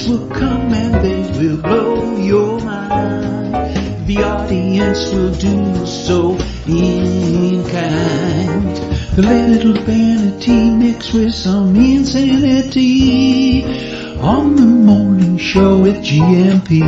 will come and they will blow your mind. The audience will do so in kind. A little vanity mixed with some insanity on the morning show with GMP.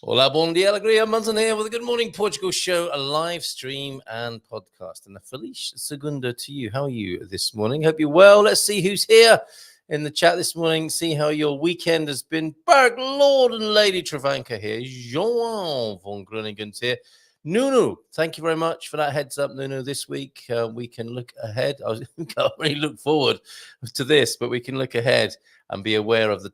Hola, bon dia, alegria, Munson here with a Good Morning Portugal show, a live stream and podcast. And a Feliz Segunda to you. How are you this morning? Hope you're well. Let's see who's here in the chat this morning. See how your weekend has been. Berg, Lord and Lady Travanka here. João von Groningen's here. Nunu, thank you very much for that heads up, Nunu. This week we can look ahead. I can't really look forward to this, but we can look ahead and be aware of the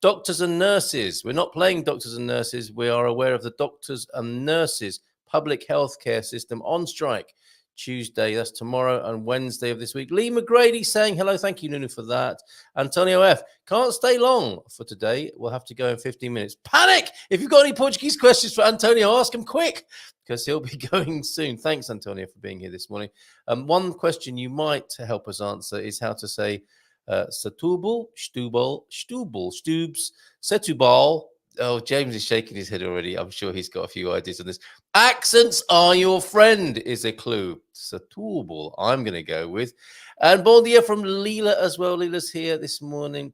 doctors and nurses. We're not playing doctors and nurses. We are aware of the doctors and nurses public healthcare system on strike Tuesday. That's tomorrow and Wednesday of this week. Lee McGrady saying hello. Thank you, Nunu, for that. Antonio F. Can't stay long for today. We'll have to go in 15 minutes. Panic! If you've got any Portuguese questions for Antonio, ask him quick because he'll be going soon. Thanks, Antonio, for being here this morning. One question you might help us answer is how to say Setúbal, Stubes, Setúbal. Oh, James is shaking his head already. I'm sure he's got a few ideas on this. Accents are your friend is a clue. Setúbal, I'm going to go with. And bon dia from Leela as well. Leela's here this morning,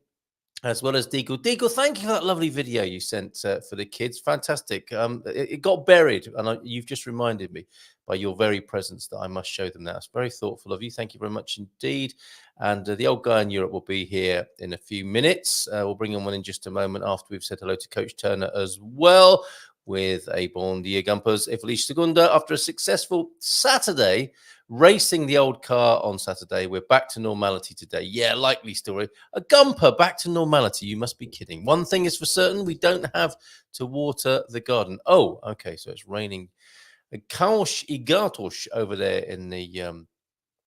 as well as Deagle. Deagle, thank you for that lovely video you sent for the kids. Fantastic. It got buried, and you've just reminded me by your very presence that I must show them now. It's very thoughtful of you. Thank you very much indeed. And the old guy in Europe will be here in a few minutes. We'll bring him on in just a moment after we've said hello to Coach Turner as well with a Bon Dia Gumpers. Feliz Segunda. After a successful Saturday, racing the old car on Saturday, we're back to normality today. Yeah, likely story. A Gumper back to normality. You must be kidding. One thing is for certain, we don't have to water the garden. Oh, okay, so it's raining. Caos e gatos over there in the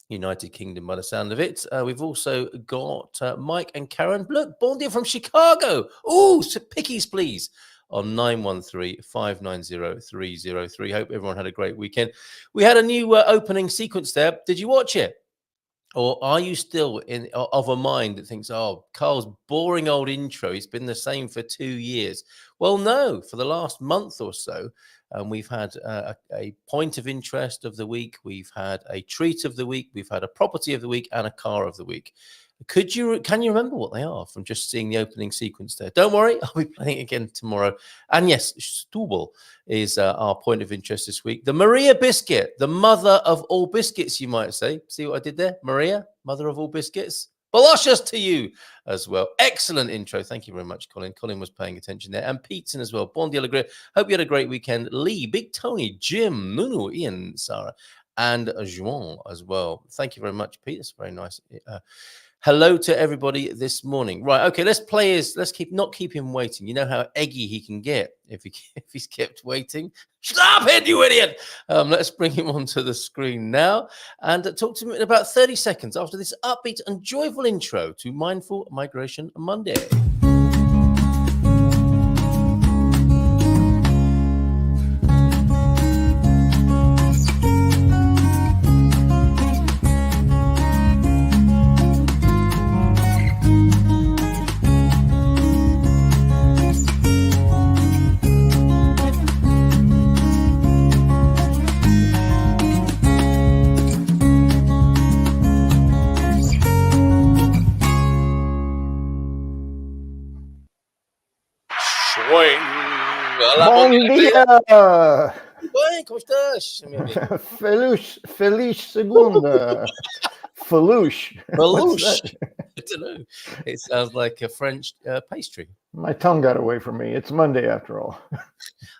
United Kingdom by the sound of it. We've also got Mike and Karen. Look, bon dia from Chicago. Oh, so pickies, please, on 913-590-303. Hope everyone had a great weekend. We had a new opening sequence there. Did you watch it? Or are you still of a mind that thinks, oh, Carl's boring old intro, it's been the same for 2 years? Well, no, for the last month or so, we've had a point of interest of the week. We've had a treat of the week. We've had a property of the week and a car of the week. Can you remember what they are from just seeing the opening sequence there? Don't worry, I'll be playing again tomorrow. And yes, Stubel is our point of interest this week. The Maria biscuit, the mother of all biscuits, you might say. See what I did there? Maria, mother of all biscuits. Boloshes to you as well. Excellent intro. Thank you very much, Colin. Colin was paying attention there. And Pete's in as well. Bon dia, Alegria. Hope you had a great weekend. Lee, Big Tony, Jim, Nunu, Ian, Sarah, and João as well. Thank you very much, Pete. That's very nice. Hello to everybody this morning. Right, okay, let's not keep him waiting. You know how eggy he can get if he's kept waiting. Stop it, you idiot! Let's bring him onto the screen now and talk to him in about 30 seconds after this upbeat and joyful intro to Mindful Migration Monday. Bom dia! Bem, como estás? Feliz segunda. Falouche. Falouche. I don't know. It sounds like a French pastry. My tongue got away from me. It's Monday after all.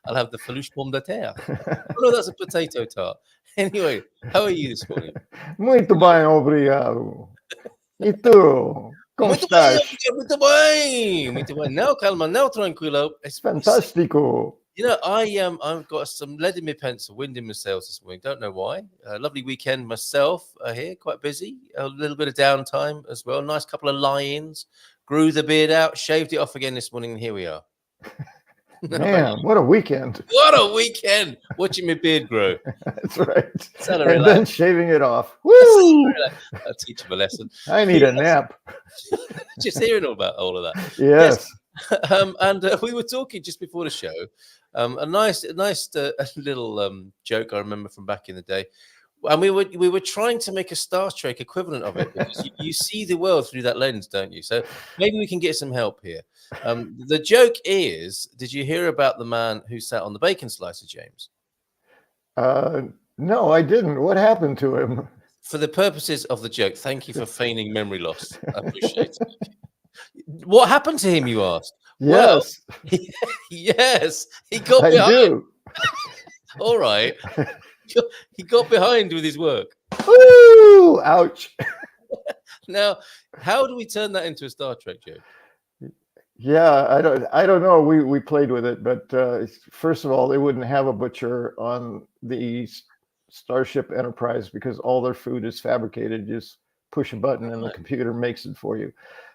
I'll have the falouche pomme de terre. Oh, no, that's a potato tart. Anyway, how are you this morning? Muito bem, obrigado. E tu? Como estás? Muito bem. Não, calma, não, tranquilo. Fantástico. You know, I've got some lead in my pencil, wind in my sails this morning. Don't know why. Lovely weekend myself here, quite busy. A little bit of downtime as well. Nice couple of lie-ins. Grew the beard out, shaved it off again this morning, and here we are. Man, what a weekend. What a weekend! Watching my beard grow. That's right. Sound And relaxed. then shaving it off. Woo! I'll teach him a lesson. I need a nap. Just hearing about all of that. Yes. And we were talking just before the show. A nice little joke I remember from back in the day. And we were trying to make a Star Trek equivalent of it, because you see the world through that lens, don't you? So maybe we can get some help here. The joke is, did you hear about the man who sat on the bacon slicer, James? No, I didn't. What happened to him? For the purposes of the joke, thank you for feigning memory loss. I appreciate it. What happened to him, you asked? Yes. Well, yes, he got I behind. do. All right. He got behind with his work. Woo! Ouch. Now, how do we turn that into a Star Trek joke? Yeah, I don't know. We played with it, but first of all, they wouldn't have a butcher on the Starship Enterprise because all their food is fabricated. You just push a button and the computer makes it for you.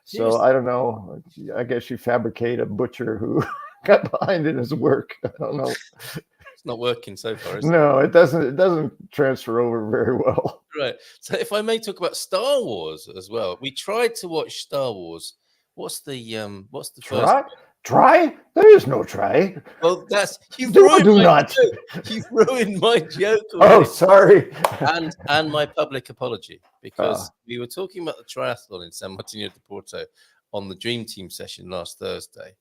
So Seriously? I don't know. I guess you fabricate a butcher who got behind in his work. I don't know. It's not working so far, is it? No, it doesn't. It doesn't transfer over very well. Right. So if I may talk about Star Wars as well, we tried to watch Star Wars. What's the first? Try? There is no try. Well, that's you've Do ruined my not. joke. You've ruined my joke Oh, already. sorry. and my public apology, because we were talking about the triathlon in San Martino de Porto on the Dream Team session last Thursday,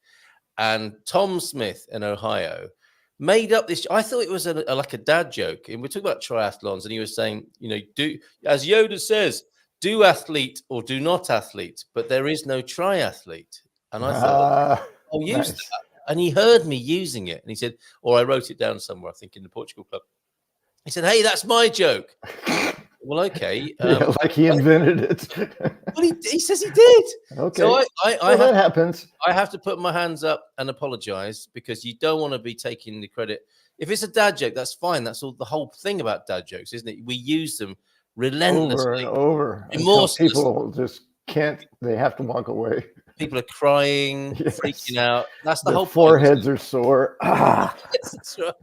and Tom Smith in Ohio made up this. I thought it was like a dad joke, and we're talking about triathlons, and he was saying, you know, do as Yoda says, do athlete or do not athlete, but there is no triathlete. And I thought, I'll use nice. that. And he heard me using it, and he said, or I wrote it down somewhere, I think in the Portugal club. He said, "Hey, that's my joke." Well, okay. Yeah, like he invented it. Well, he says he did. Okay. So that happens. I have to put my hands up and apologize, because you don't want to be taking the credit. If it's a dad joke, that's fine. That's all the whole thing about dad jokes, isn't it? We use them relentlessly, Over and over. remorselessly. People just can't. They have to walk away. People are crying, Yes. freaking out. That's the Their whole foreheads point, are sore. Yes, that's right.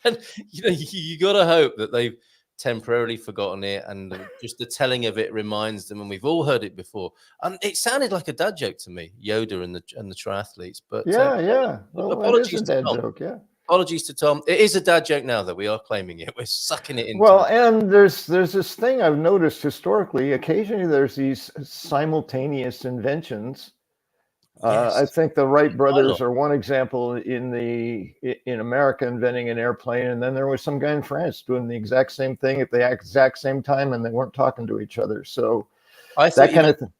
And you know, you got to hope that they've temporarily forgotten it, and just the telling of it reminds them. And we've all heard it before. And it sounded like a dad joke to me, Yoda and the triathletes. But Yeah. Well, apologies that is a to dad Tom. joke. Yeah. Apologies to Tom. It is a dad joke now, though. We are claiming it. We're sucking it into Well, it. and there's this thing I've noticed historically. Occasionally, there's these simultaneous inventions. I think the Wright brothers are one example in America inventing an airplane, and then there was some guy in France doing the exact same thing at the exact same time, and they weren't talking to each other. So that kind of thing.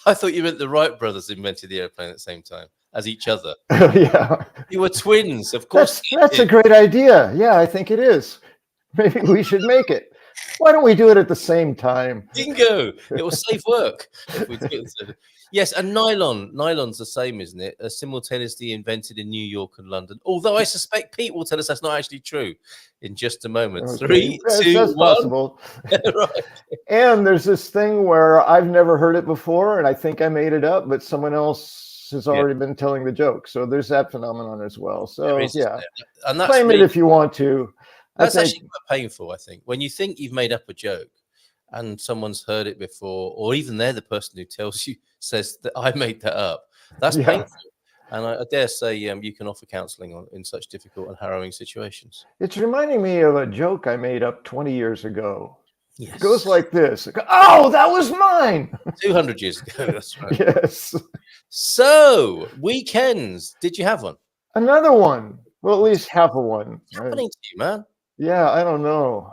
I thought you meant the Wright brothers invented the airplane at the same time as each other. Yeah, You were twins, of course. That's a great idea. Yeah, I think it is. Maybe we should make it. Why don't we do it at the same time? Bingo! It will save work. If we do it. Yes, and nylon's the same, isn't it? Simultaneously invented in New York and London. Although I suspect Pete will tell us that's not actually true in just a moment. Okay. 3, 2, that's 1. possible. Right. And there's this thing where I've never heard it before, and I think I made it up, but someone else has already been telling the joke. So there's that phenomenon as well. So yeah, and that's claim it if you want to. That's actually quite painful, I think, when you think you've made up a joke and someone's heard it before, or even they're the person who says that I made that up. That's painful. And I dare say you can offer counseling in such difficult and harrowing situations. It's reminding me of a joke I made up 20 years ago. Yes. It goes like this. Oh, that was mine. 200 years ago. That's right. Yes. So, weekends. Did you have one? Another one. Well, at least half of one. What's happening to you, man? Yeah, I don't know.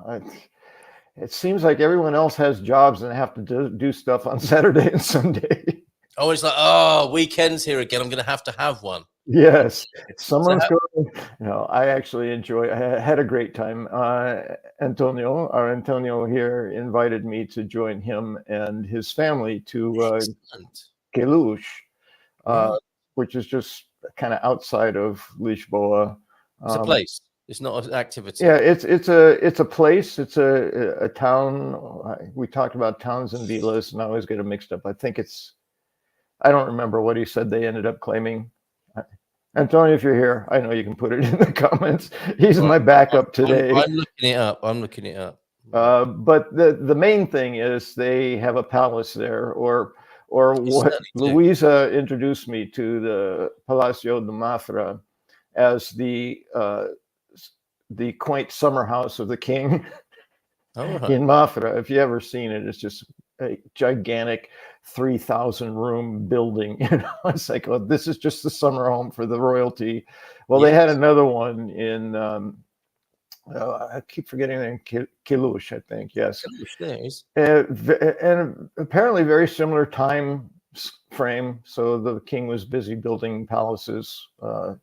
It seems like everyone else has jobs and have to do stuff on Saturday and Sunday. Oh, it's like, oh, weekends here again. I'm going to have one. Yes. Someone's going. No, I actually I had a great time. Antonio here invited me to join him and his family to Queluz, which is just kind of outside of Lisboa. It's a place. It's not an activity. Yeah, it's a place. It's a town. We talked about towns and villas, and I always get them mixed up. I think it's. I don't remember what he said. They ended up claiming. Antonio, if you're here, I know you can put it in the comments. He's my backup today. I'm looking it up. I'm looking it up. But the main thing is they have a palace there, or what Luisa introduced me to, the Palacio de Mafra, as the quaint summer house of the king in Mafra. If you ever seen it, it's just a gigantic 3,000 room building. You know, it's like, oh, this is just the summer home for the royalty. Well, they had another one in. I keep forgetting the name. Kilush, I think. Yes. And apparently very similar time frame. So the king was busy building palaces around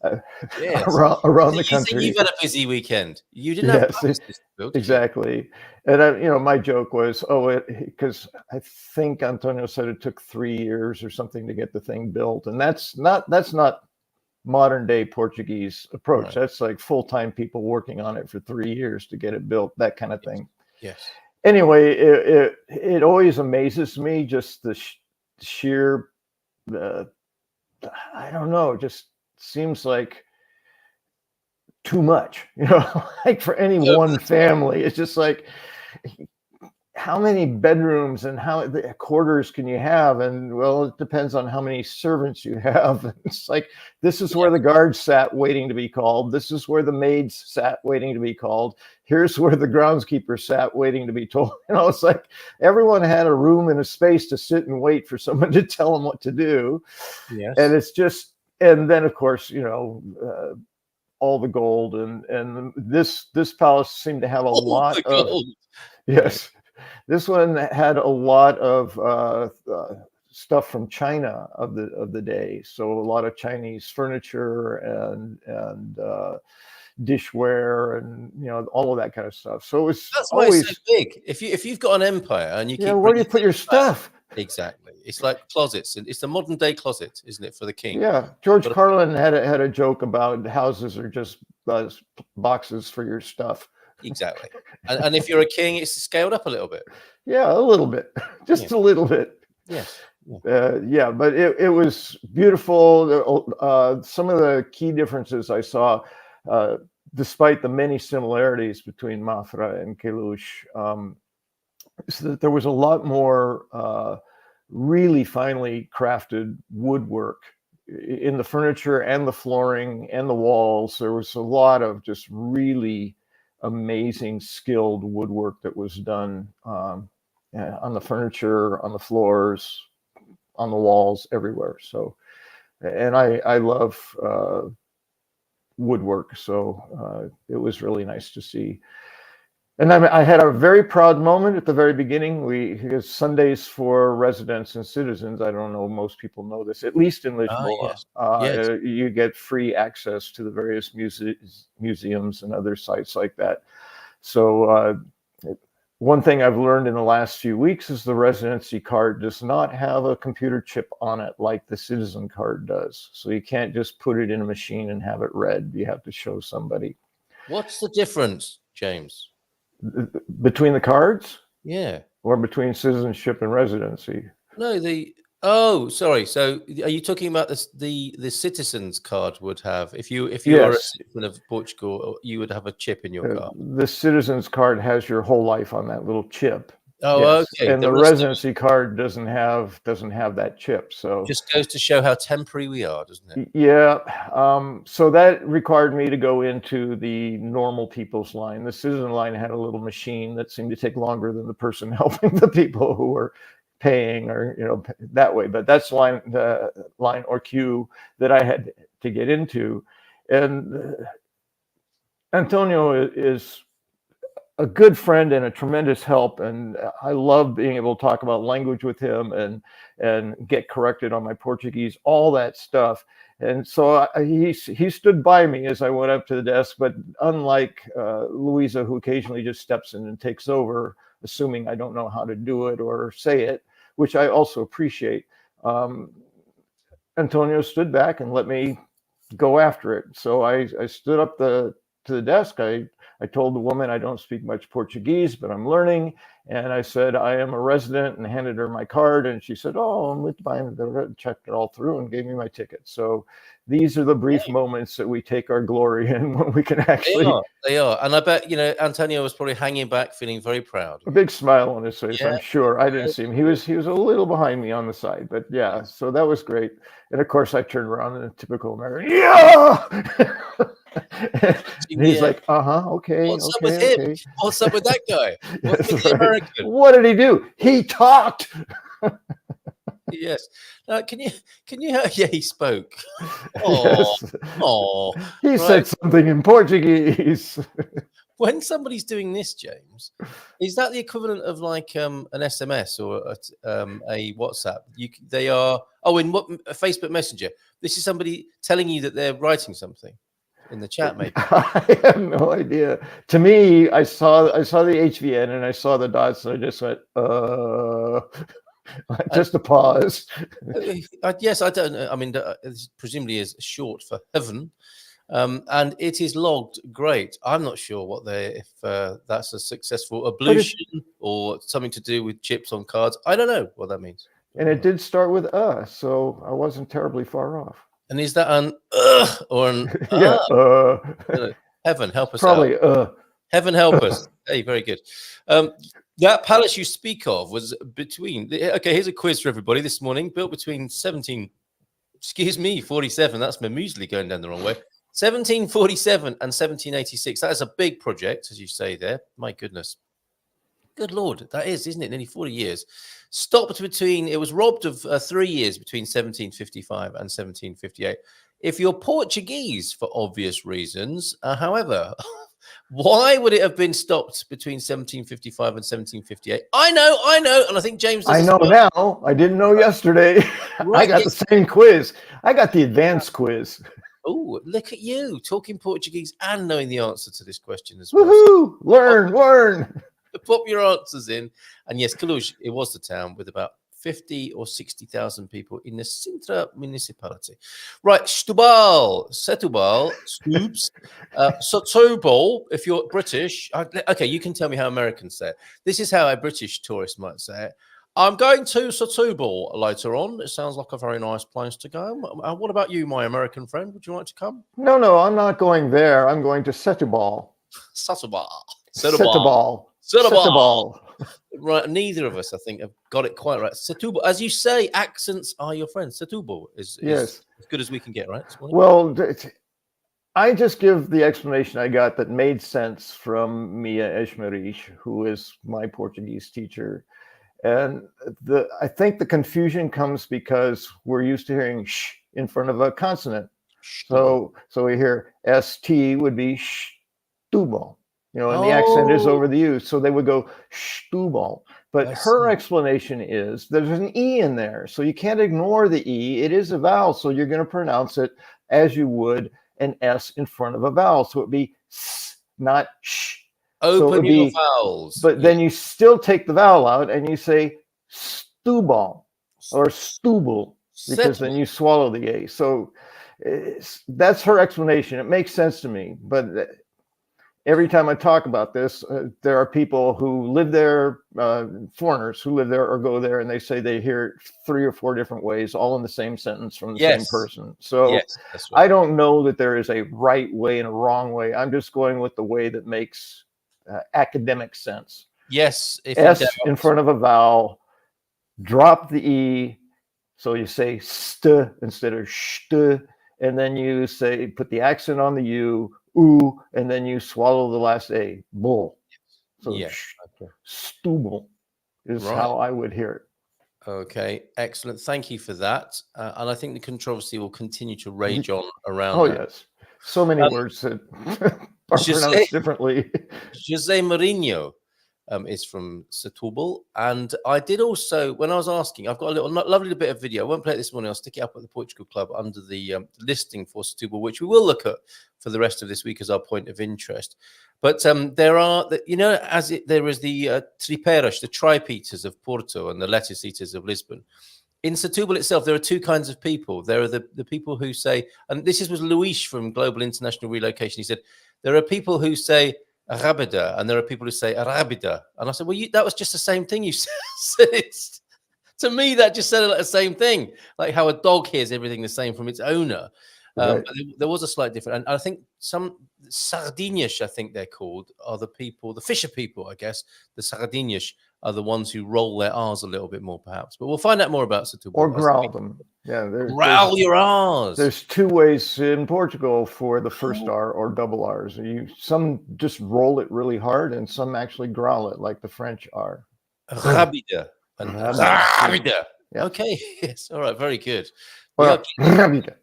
the country. You've had a busy weekend. You didn't have palaces to build, exactly. And my joke was, because I think Antonio said it took 3 years or something to get the thing built, and that's not modern day Portuguese approach. Right. That's like full-time people working on it for 3 years to get it built, that kind of thing. Yes. Anyway, it always amazes me, just the sheer, I don't know, just seems like too much, like for any one family. It's just like, how many bedrooms and how the quarters can you have? And well, it depends on how many servants you have. It's like, this is where the guards sat waiting to be called. This is where the maids sat waiting to be called. Here's where the groundskeeper sat waiting to be told. It's like everyone had a room and a space to sit and wait for someone to tell them what to do. Yes. And it's just, and then of course, all the gold and this palace seemed to have a lot of gold. Yes. This one had a lot of stuff from China of the day, so a lot of Chinese furniture and dishware and all of that kind of stuff. So it's always so big. If you've got an empire and you keep where do you put your stuff? Exactly, it's like closets, and it's the modern day closet, isn't it, for the king? Yeah, George Carlin had a joke about houses are just boxes for your stuff. Exactly. And if you're a king, it's scaled up a little bit. Yeah, a little bit. Just a little bit. Yes. Yeah, but it was beautiful. Some of the key differences I saw, despite the many similarities between Mafra and Queluz, is that there was a lot more really finely crafted woodwork in the furniture and the flooring and the walls. There was a lot of just really amazing skilled woodwork that was done on the furniture, on the floors, on the walls, everywhere. So, and I love woodwork, so it was really nice to see. And I had a very proud moment at the very beginning. Because Sundays for residents and citizens, I don't know, most people know this, at least in Lisboa, you get free access to the various museums and other sites like that. So one thing I've learned in the last few weeks is the residency card does not have a computer chip on it like the citizen card does. So you can't just put it in a machine and have it read. You have to show somebody. What's the difference, James? Between the cards? Yeah. Or between citizenship and residency? No, sorry. So are you talking about the citizen's card would have, if you are a citizen of Portugal, you would have a chip in your card? The citizen's card has your whole life on that little chip. Oh, okay. And the residency card doesn't have that chip. So just goes to show how temporary we are, doesn't it? Yeah. So that required me to go into the normal people's line. The citizen line had a little machine that seemed to take longer than the person helping the people who were paying, or that way. But that's the line or queue that I had to get into. And Antonio is a good friend and a tremendous help, and I love being able to talk about language with him and get corrected on my Portuguese, all that stuff. And so he stood by me as I went up to the desk. But unlike Luisa, who occasionally just steps in and takes over, assuming I don't know how to do it or say it, which I also appreciate, Antonio stood back and let me go after it. So I stood up to the desk. I told the woman I don't speak much Portuguese, but I'm learning. And I said, I am a resident, and handed her my card. And she said, oh, I'm with mine. Checked it all through and gave me my ticket. So these are the brief moments that we take our glory in when we can actually. They are. And I bet, Antonio was probably hanging back, feeling very proud. A big smile on his face, I'm sure. I didn't see him. He was a little behind me on the side, but yeah, so that was great. And of course, I turned around in a typical American, he's like, okay. What's up with him? What's up with that guy? What's with the American? What did he do? He talked. Yes. Can you? Yeah, he spoke. Oh, yes. He said something in Portuguese. When somebody's doing this, James, is that the equivalent of like an SMS or a WhatsApp? They are. Oh, in what a Facebook Messenger? This is somebody telling you that they're writing something in the chat, maybe. I have no idea. To me, I saw the HVN and I saw the dots, and I just went, just a pause. Yes, I don't know. I mean, this presumably is short for heaven. And it is logged great. I'm not sure if that's a successful ablution or something to do with chips on cards. I don't know what that means. And it did start with so I wasn't terribly far off. And is that an or an heaven help us probably out. Heaven help us. Hey, very good. That palace you speak of was between. Okay, here's a quiz for everybody this morning. Built between 47. That's my muesli going down the wrong way. 1747 and 1786. That is a big project, as you say there. My goodness. Good Lord. That is, isn't it? Nearly 40 years. It was robbed of 3 years between 1755 and 1758. If you're Portuguese, for obvious reasons, however, why would it have been stopped between 1755 and 1758? I know. And I think James does. I know now. I didn't know yesterday. Right, I got the same quiz. I got the advanced quiz. Oh, look at you talking Portuguese and knowing the answer to this question as well. Woohoo! Learn. Pop your answers in. And yes, Cluj, it was the town with about 50 or 60,000 people in the Sintra municipality. Right, Setúbal, Stoops, Setúbal, if you're British. Okay, you can tell me how Americans say it. This is how a British tourist might say it. I'm going to Setúbal later on. It sounds like a very nice place to go. What about you, my American friend? Would you like to come? No, I'm not going there. I'm going to Setúbal. Setúbal. Right, neither of us, I think, have got it quite right. Setúbal, as you say, accents are your friends. Setúbal is as good as we can get, right? Well, I just give the explanation I got that made sense from Mia Esmerich, who is my Portuguese teacher. And I think the confusion comes because we're used to hearing sh in front of a consonant. So we hear ST would be Setúbal, and the accent is over the U. So they would go Setúbal. But her explanation is there's an E in there. So you can't ignore the E. It is a vowel. So you're going to pronounce it as you would an S in front of a vowel. So it'd be S, not sh. Open your vowels. But then you still take the vowel out and you say Setúbal or Setúbal, because then you swallow the A. So that's her explanation. It makes sense to me. But every time I talk about this, there are people who live there, foreigners who live there or go there, and they say they hear it 3 or 4 different ways, all in the same sentence from the same person. So that's right. I don't know that there is a right way and a wrong way. I'm just going with the way that makes academic sense. Yes. S in front of a vowel, drop the E. So you say st instead of st, and then you say, put the accent on the U, oo, and then you swallow the last A, bull. So Setúbal is how I would hear it. Okay, excellent. Thank you for that. And I think the controversy will continue to rage on around that. Yes. So many words that are pronounced differently. Jose Mourinho is from Setúbal. And I did also, when I was asking, I've got a little lovely bit of video. I won't play it this morning. I'll stick it up at the Portugal Club under the listing for Setúbal, which we will look at for the rest of this week as our point of interest. But there are, there is the triperas, the tripe eaters of Porto and the lettuce eaters of Lisbon. In Setúbal itself, there are two kinds of people. There are the people who say, and this was Luis from Global International Relocation. He said, there are people who say Arabida, and there are people who say Arabida. And I said, well, that was just the same thing you said. To me, that just sounded like the same thing, like how a dog hears everything the same from its owner. Right. But there was a slight difference. And I think some Sardinias, I think they're called, are the people, the fisher people, I guess. The Sardinias are the ones who roll their R's a little bit more, perhaps. But we'll find out more about Setúbal. Or growl them. Yeah, growl your R's. There's two ways in Portugal for the first R or double R's. Some just roll it really hard, and some actually growl it, like the French R. Rabida. And Rabida. Yeah. Okay. Yes. All right. Very good. Well, Rabida.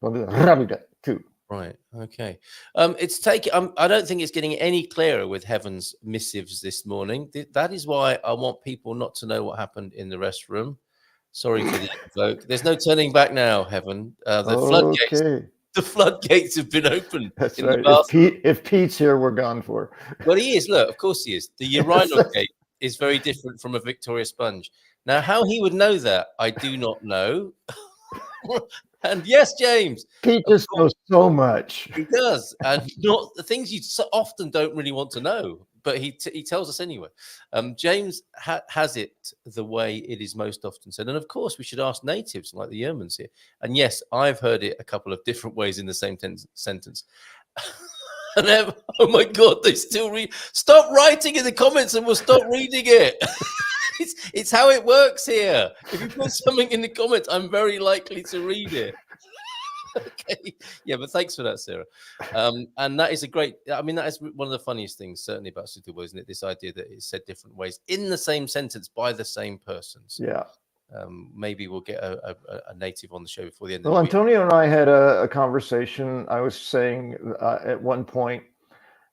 Well, Rabida too. Right. Okay. It's taking. I don't think it's getting any clearer with Heaven's missives this morning. That is why I want people not to know what happened in the restroom. Sorry for the invoke. There's no turning back now, Heaven. The floodgates have been opened. That's right. If Pete's here, we're gone for. Well, he is. Look, of course he is. The urinal gate is very different from a Victoria sponge. Now, how he would know that, I do not know. And yes, James, Pete just knows so much. He does, and not the things you so often don't really want to know, but he tells us anyway. James has it the way it is most often said, and of course, we should ask natives like the Yermans here. And yes, I've heard it a couple of different ways in the same sentence. And oh my God, they still read. Stop writing in the comments, and we'll stop reading it. It's how it works here. If you put something in the comments, I'm very likely to read it. Okay. Yeah, but thanks for that, Sarah. And that is a great, I mean, that is one of the funniest things, certainly, about Setúbal, isn't it? This idea that it's said different ways in the same sentence by the same persons. Yeah. Maybe we'll get a native on the show before the end of the week. Well, Antonio and I had a conversation. I was saying at one point,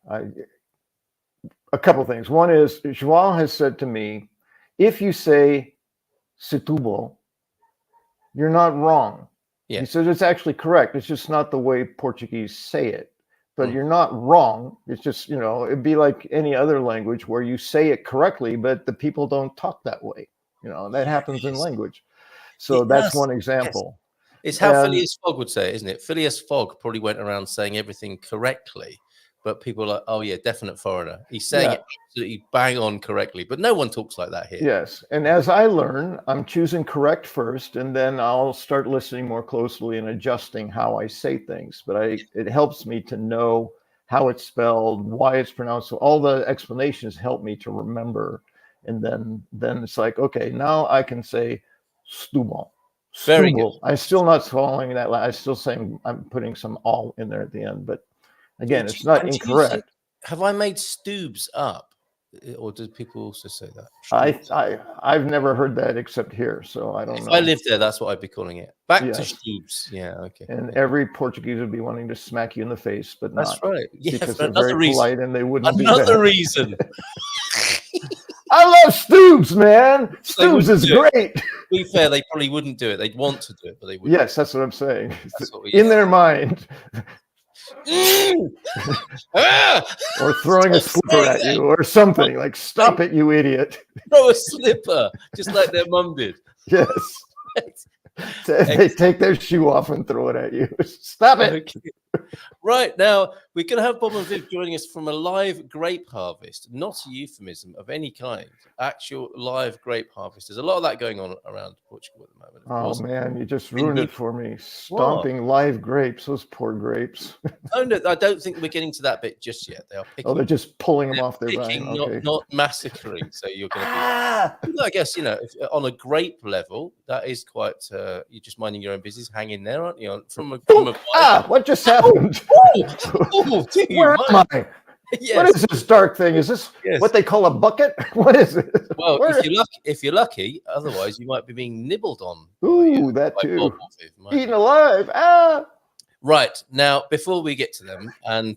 a couple of things. One is, João has said to me, if you say Setúbal, you're not wrong. Yeah. He says it's actually correct. It's just not the way Portuguese say it. But you're not wrong. It's just, it'd be like any other language where you say it correctly, but the people don't talk that way. That happens in language. So that's one example. Yes. It's how Phileas Fogg would say it, isn't it? Phileas Fogg probably went around saying everything correctly. But people are like, oh, yeah, definite foreigner. He's saying it absolutely bang on correctly. But no one talks like that here. Yes. And as I learn, I'm choosing correct first, and then I'll start listening more closely and adjusting how I say things. But it helps me to know how it's spelled, why it's pronounced. So all the explanations help me to remember. And then it's like, okay, now I can say Setúbal. Very good. I'm still not swallowing that. I'm still saying I'm putting some all in there at the end. But again, it's not incorrect. Have I made Stoobs up, or do people also say that? I've never heard that except here, so I don't know. If I lived there, that's what I'd be calling it. Back to Stoobs. Yeah, okay. And every Portuguese would be wanting to smack you in the face, but not. That's right. Yeah, because they're very polite and they wouldn't. Another reason. I love Stoobs, man. Stoobs is great. To be fair, they probably wouldn't do it. They'd want to do it, but they wouldn't. Yes, that's what I'm saying. In their mind. Or throwing a slipper at you or something. Like, stop it, you idiot. Throw a slipper, just like their mum did. Yes. They take their shoe off and throw it at you. Stop it. Okay. Right, now we're going to have Bob and Viv joining us from a live grape harvest, not a euphemism of any kind, actual live grape harvest. There's a lot of that going on around Portugal at the moment. Oh man, you just ruined it for me. Stomping live grapes, those poor grapes. No, I don't think we're getting to that bit just yet. They are picking. They're just pulling them off their vine. Okay. Not massacring. So you're going to be. I guess if, on a grape level, that is quite. You're just minding your own business, hanging there, aren't you? From a what just happened? Where am I? Yes. What is this dark thing? Is this what they call a bucket? What is it? Well, if you're lucky, otherwise you might be being nibbled on. Ooh, that too. Eaten alive. Right, now, before we get to them, and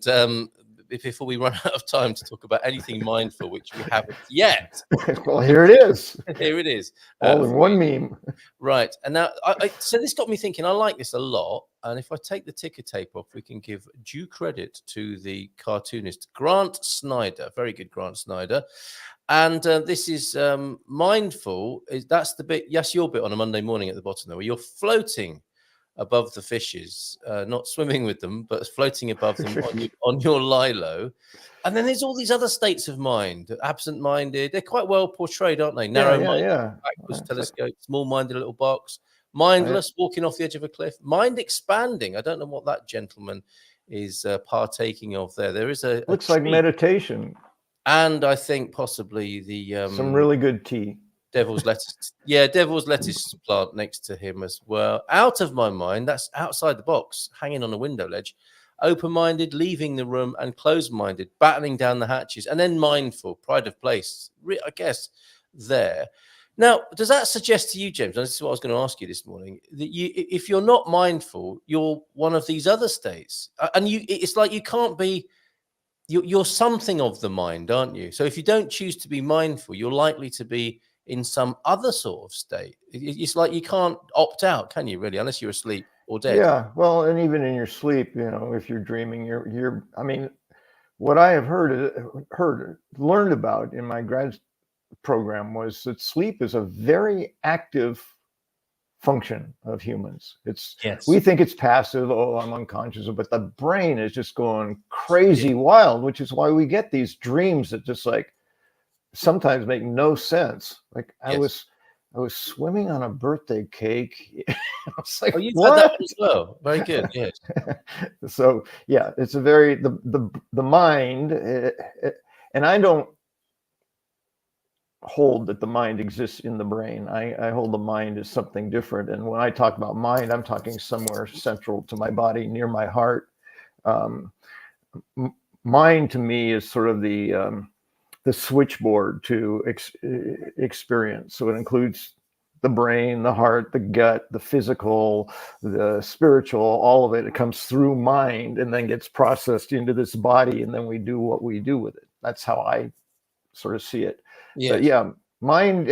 before we run out of time to talk about anything mindful, which we haven't yet. Well, here it is. Here it is. All in one meme. Right, and now, so this got me thinking, I like this a lot. And if I take the ticker tape off, we can give due credit to the cartoonist Grant Snyder. Very good, Grant Snyder. And this is mindful. That's the bit, yes, your bit on a Monday morning at the bottom there, where you're floating above the fishes, not swimming with them, but floating above them on your lilo. And then there's all these other states of mind, absent-minded. They're quite well portrayed, aren't they? Narrow-minded, backwards telescope, small-minded little box, mindless, walking off the edge of a cliff, mind expanding. I don't know what that gentleman is partaking of there. There is a looks like meditation. And I think possibly the some really good tea. Devil's lettuce. Yeah, devil's lettuce plant next to him as well. Out of my mind, that's outside the box, hanging on a window ledge. Open-minded, leaving the room, and closed-minded, battening down the hatches, and then mindful, pride of place, I guess, there. Now, does that suggest to you, James, and this is what I was going to ask you this morning, that if you're not mindful, you're one of these other states? And it's like you can't be, you're something of the mind, aren't you? So if you don't choose to be mindful, you're likely to be in some other sort of state. It's like you can't opt out, can you, really, unless you're asleep or dead? Yeah, well, and even in your sleep, if you're dreaming, you're. I mean, what I have learned about in my grad program was that sleep is a very active function of humans. We think it's passive. Oh, I'm unconscious, but the brain is just going crazy wild, which is why we get these dreams that just like sometimes make no sense. Like I was swimming on a birthday cake. I was like, you've had that as well. Very good. Yes. So yeah, it's a very the mind, and I don't hold that the mind exists in the brain. I hold the mind as something different. And when I talk about mind, I'm talking somewhere central to my body, near my heart. Mind to me is sort of the switchboard to experience. So it includes the brain, the heart, the gut, the physical, the spiritual, all of it. It comes through mind and then gets processed into this body, and then we do what we do with it. That's how I sort of see it. Yes. But yeah, mind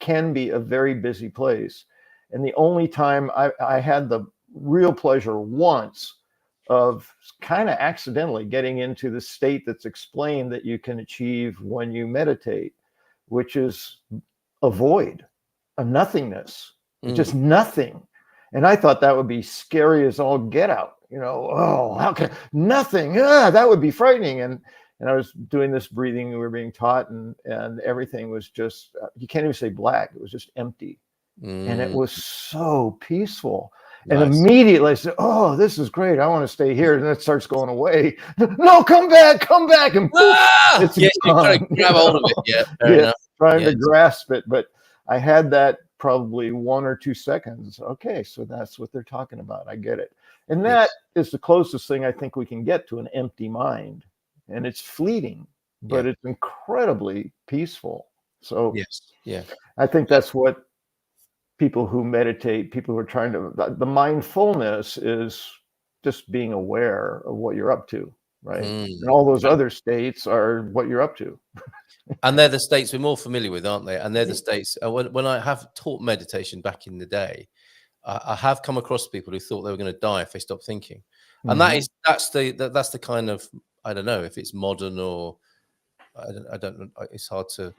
can be a very busy place. And the only time I had the real pleasure once of kind of accidentally getting into the state that's explained that you can achieve when you meditate, which is a void, a nothingness, just nothing. And I thought that would be scary as all get out. Oh, how can nothing? That would be frightening. And I was doing this breathing we were being taught, and everything was just, you can't even say black. It was just empty. And it was so peaceful. Nice. And immediately I said, oh, this is great. I want to stay here. And it starts going away. No, come back. And it's you got to grab hold of it. Yeah, trying to grasp it. But I had that probably 1 or 2 seconds. Okay, so that's what they're talking about. I get it. And that is the closest thing I think we can get to an empty mind. And it's fleeting, but it's incredibly peaceful. So I think that's what people who meditate, people who are trying to, the mindfulness is just being aware of what you're up to, right? And all those other states are what you're up to. And they're the states we're more familiar with, aren't they? And they're the states, when I have taught meditation back in the day, I have come across people who thought they were going to die if they stopped thinking. And that's the kind of, I don't know if it's modern or I don't know. It's hard to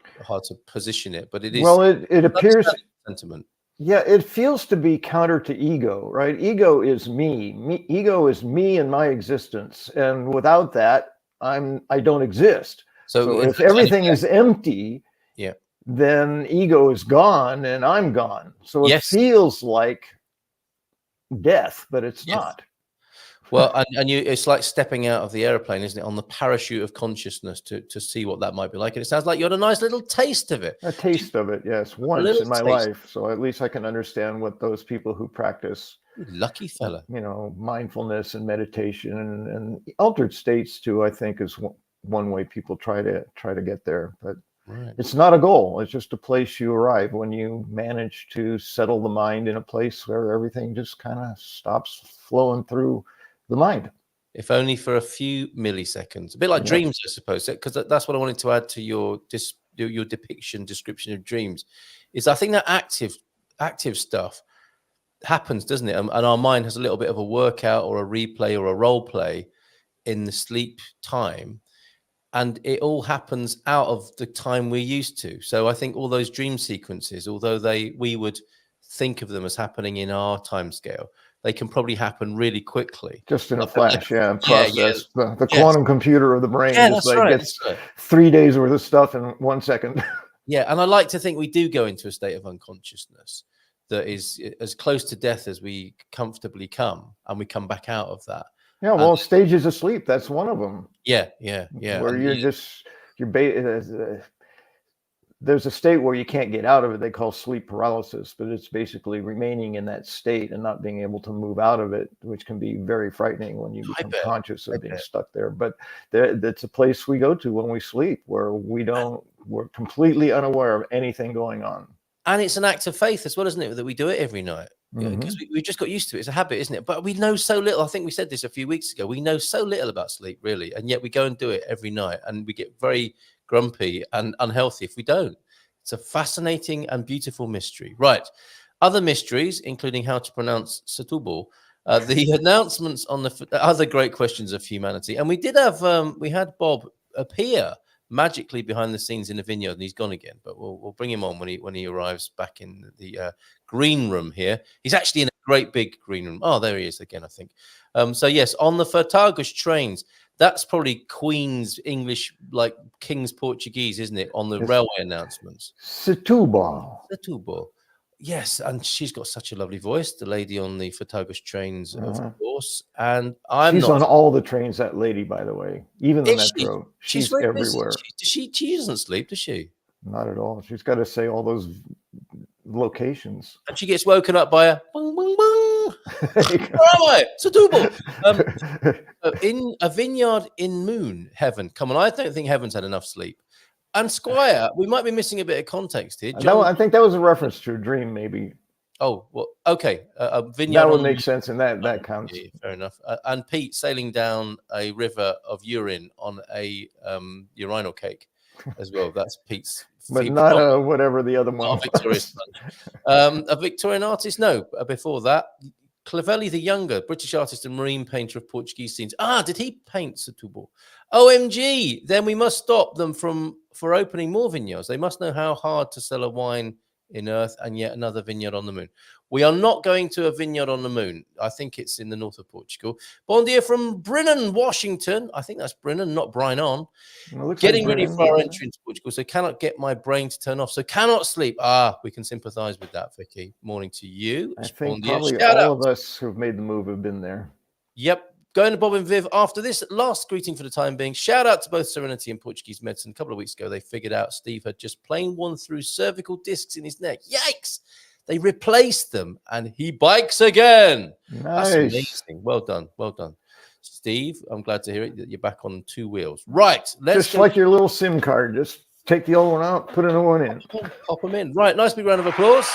position it, but it is. Well, it appears sentiment. Yeah, it feels to be counter to ego, right? Ego is me. Ego is me and my existence, and without that, I don't exist. So if everything is empty, then ego is gone and I'm gone. So it feels like death, but it's not. Well, and it's like stepping out of the airplane, isn't it, on the parachute of consciousness to see what that might be like. And it sounds like you had a nice little taste of it. A taste of it, yes, once in my life. So at least I can understand what those people who practice, lucky fella, mindfulness and meditation and altered states too, I think is one way people try to get there. But it's not a goal. It's just a place you arrive when you manage to settle the mind in a place where everything just kind of stops flowing through the mind, if only for a few milliseconds. A bit like dreams, I suppose, because that's what I wanted to add to your description of dreams. Is I think that active stuff happens, doesn't it? And our mind has a little bit of a workout or a replay or a role play in the sleep time. And it all happens out of the time we're used to. So I think all those dream sequences, although we would think of them as happening in our time scale, they can probably happen really quickly. Just in a flash, process. Yeah. The quantum computer of the brain just like right, gets 3 days worth of stuff in 1 second. Yeah, and I like to think we do go into a state of unconsciousness that is as close to death as we comfortably come, and we come back out of that. Yeah, well, stages of sleep, that's one of them. Yeah. Where and there's a state where you can't get out of it. They call sleep paralysis, but it's basically remaining in that state and not being able to move out of it, which can be very frightening when you become conscious of being stuck there. But that's a place we go to when we sleep, where we're completely unaware of anything going on. And it's an act of faith as well, isn't it, that we do it every night? Because we just got used to it. It's a habit, isn't it? But we know so little. I think we said this a few weeks ago. We know so little about sleep, really. And yet we go and do it every night. And we get very grumpy and unhealthy if we don't. It's a fascinating and beautiful mystery. Right. Other mysteries, including how to pronounce Setúbal, the announcements on the other great questions of humanity. And we did have, we had Bob appear magically behind the scenes in the vineyard, and he's gone again, but we'll bring him on when he arrives back in the green room here. He's actually in a great big green room. Oh, there he is again, I think. So yes, on the Portuguese trains, that's probably Queen's English, like King's Portuguese, isn't it, on the railway announcements? Setúbal. Yes, and she's got such a lovely voice, the lady on the Portuguese trains, of course. And she's on all the trains, that lady, by the way, even the metro. She's everywhere. She doesn't sleep, does she? Not at all. She's got to say all those locations. And she gets woken up by a boom, boom, boom. Where am I? Setúbal. In a vineyard in Moon Heaven. Come on, I don't think Heaven's had enough sleep. And Squire, we might be missing a bit of context here. I think that was a reference to a dream, maybe. Oh, well, okay. A vineyard. That would make sense, and that counts. Yeah, fair enough. And Pete sailing down a river of urine on a urinal cake as well. That's Pete's. But not whatever the other one was. A Victorian artist? No, before that. Clavelli the Younger, British artist and marine painter of Portuguese scenes. Did he paint Setúbal? OMG, then we must stop them for opening more vineyards. They must know how hard to sell a wine in Earth and yet another vineyard on the moon. We are not going to a vineyard on the moon. I think it's in the north of Portugal. Bon dia from Brennan, Washington. I think that's Brennan, not Brian. Getting ready for our entry into Portugal, so cannot get my brain to turn off, so cannot sleep. We can sympathize with that, Vicky. Morning to you. I think probably all of us who've made the move have been there. Yep. Going to Bob and Viv after this last greeting for the time being. Shout out to both Serenity and Portuguese Medicine. A couple of weeks ago, they figured out Steve had just plain won through cervical discs in his neck. Yikes! They replaced them, and he bikes again. Nice. That's amazing. Well done. Well done. Steve, I'm glad to hear it, that you're back on 2 wheels. Right. Just like your little SIM card. Just take the old one out, put a new one in. Pop them in. Right. Nice big round of applause.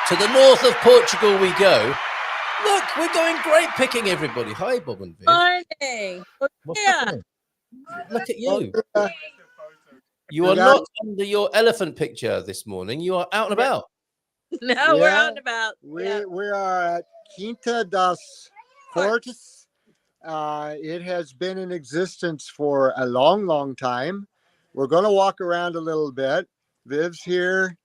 To the north of Portugal we go. Look, we're going grape picking, everybody. Hi, Bob and Viv. Morning. Yeah. Look at you. You are not under your elephant picture this morning. You are out and about. No, we're out and about. We are at Quinta das Cortes. It has been in existence for a long, long time. We're going to walk around a little bit. Viv's here.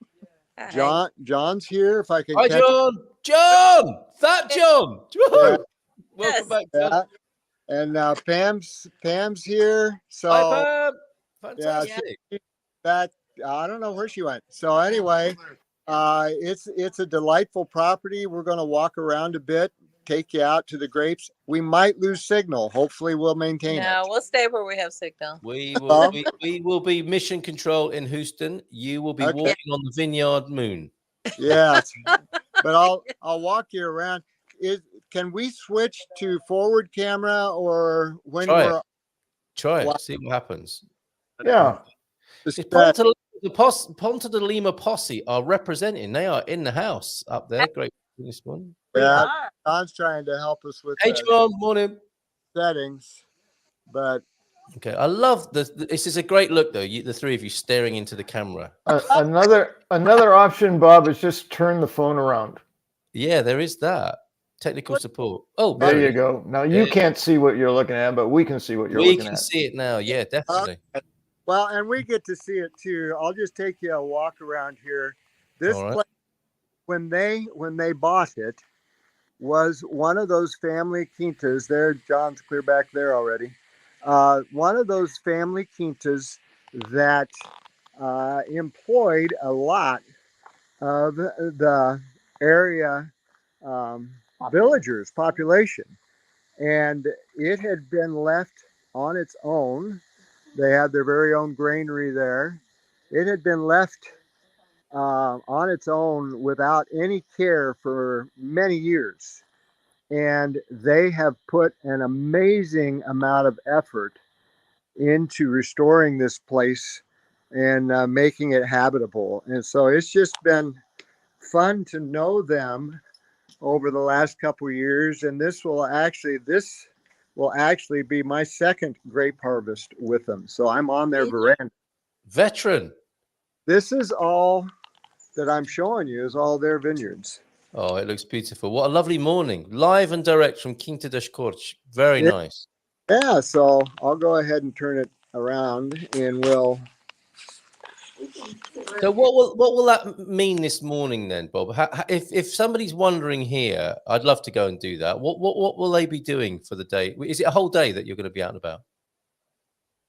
Hi. John's here. If I can. Hi, John. John. John. Yeah. Welcome back, John. And Pam's here. So hi, Pam. Fantastic. I don't know where she went. So anyway, it's a delightful property. We're going to walk around a bit, take you out to the grapes. We might lose signal. Hopefully we'll maintain it. No, we'll stay where we have signal. We will be mission control in Houston. You will be walking on the vineyard moon. Yes. But I'll walk you around. Can we switch to forward camera or when Try it. See what happens. Yeah. The Ponta de Lima posse are representing. They are in the house up there. Great this one. Yeah, John's trying to help us with John, morning. Settings. But okay, I love this. This is a great look, though. The three of you staring into the camera. Another option, Bob, is just turn the phone around. Yeah, there is that technical support. Oh, There you it is. go. Now you can't see what you're looking at, but we can see what you're We looking can at. see it now. Yeah, definitely. Well, and we get to see it too. I'll just take you a walk around here. This All right. place, when they bought it, was one of those family quintas. There, John's clear back there already. One of those family quintas that employed a lot of the area villagers population, and it had been left on its own. They had their very own granary there. It had been left on its own without any care for many years, and they have put an amazing amount of effort into restoring this place and making it habitable. And so it's just been fun to know them over the last couple of years. And this will actually be my second grape harvest with them. So I'm on their veranda. Veteran. This is all that I'm showing you is all their vineyards. Oh, it looks beautiful. What a lovely morning. Live and direct from Quinta das Cortes. Very nice. Yeah, so I'll go ahead and turn it around and we'll. So what will that mean this morning then, Bob? If somebody's wondering here, I'd love to go and do that. What will they be doing for the day? Is it a whole day that you're going to be out and about?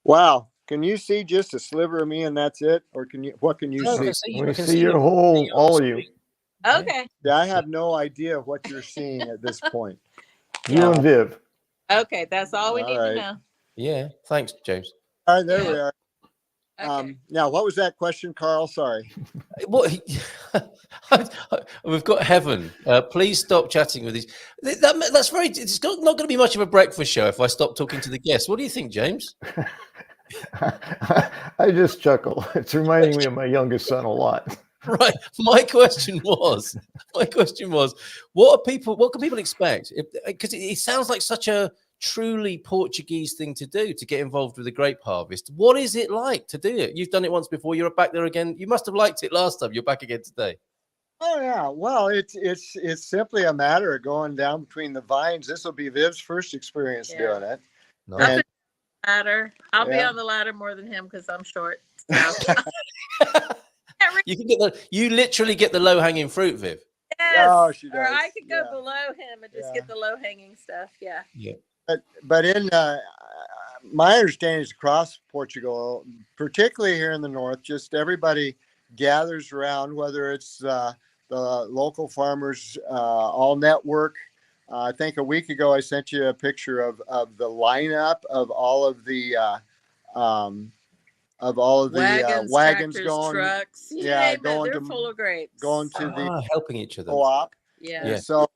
Wow. Can you see just a sliver of me and that's it? Or what can you see? We can see your whole, all of you. Okay. Yeah, I have no idea what you're seeing at this point. You and Viv. Okay, that's all we need to know. Yeah, thanks, James. All right, there we are. Okay. Now, what was that question, Carl? Sorry. What we've got heaven. Please stop chatting with these. That's very. It's not going to be much of a breakfast show if I stop talking to the guests. What do you think, James? I just chuckle. It's reminding me of my youngest son a lot. Right. My question was, what can people expect? Because it sounds like such a truly Portuguese thing to do, to get involved with the grape harvest. What is it like to do it? You've done it once before. You're back there again. You must have liked it last time. You're back again today. Oh yeah. Well, it's simply a matter of going down between the vines. This will be Viv's first experience doing it. Nice. Ladder. I'll be on the ladder more than him because I'm short. So. You literally get the low hanging fruit, Viv. Yes. Oh, she does. Or I could go below him and just get the low hanging stuff. Yeah. Yeah. But in my understanding is across Portugal, particularly here in the north, just everybody gathers around, whether it's the local farmers all network. I think a week ago I sent you a picture of the lineup of all of the wagons going, trucks. They're full of grapes. Going to the helping each other co-op. Yeah. So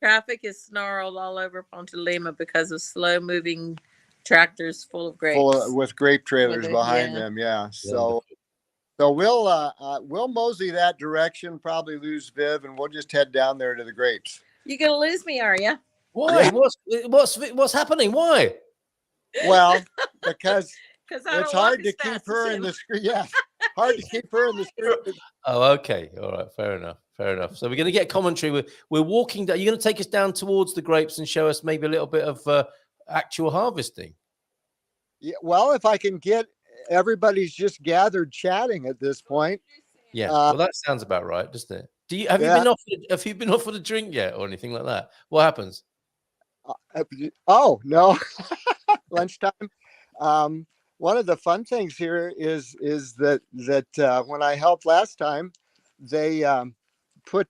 traffic is snarled all over Ponte Lima because of slow moving tractors full of grapes. With grape trailers behind them. Yeah. So we'll mosey that direction, probably lose Viv, and we'll just head down there to the grapes. You're gonna lose me, are you? Why? What's happening? Why? Well, because it's hard to keep her in the screen. Yeah, hard to keep her in the screen. Oh, okay. All right. Fair enough. So we're going to get commentary. We're walking down. You're going to take us down towards the grapes and show us maybe a little bit of actual harvesting. Yeah. Well, if I can get everybody's just gathered chatting at this point. Yeah. Well, that sounds about right, doesn't it? Have you been offered a drink yet or anything like that? What happens? Oh no, lunchtime. One of the fun things here is that when I helped last time, they put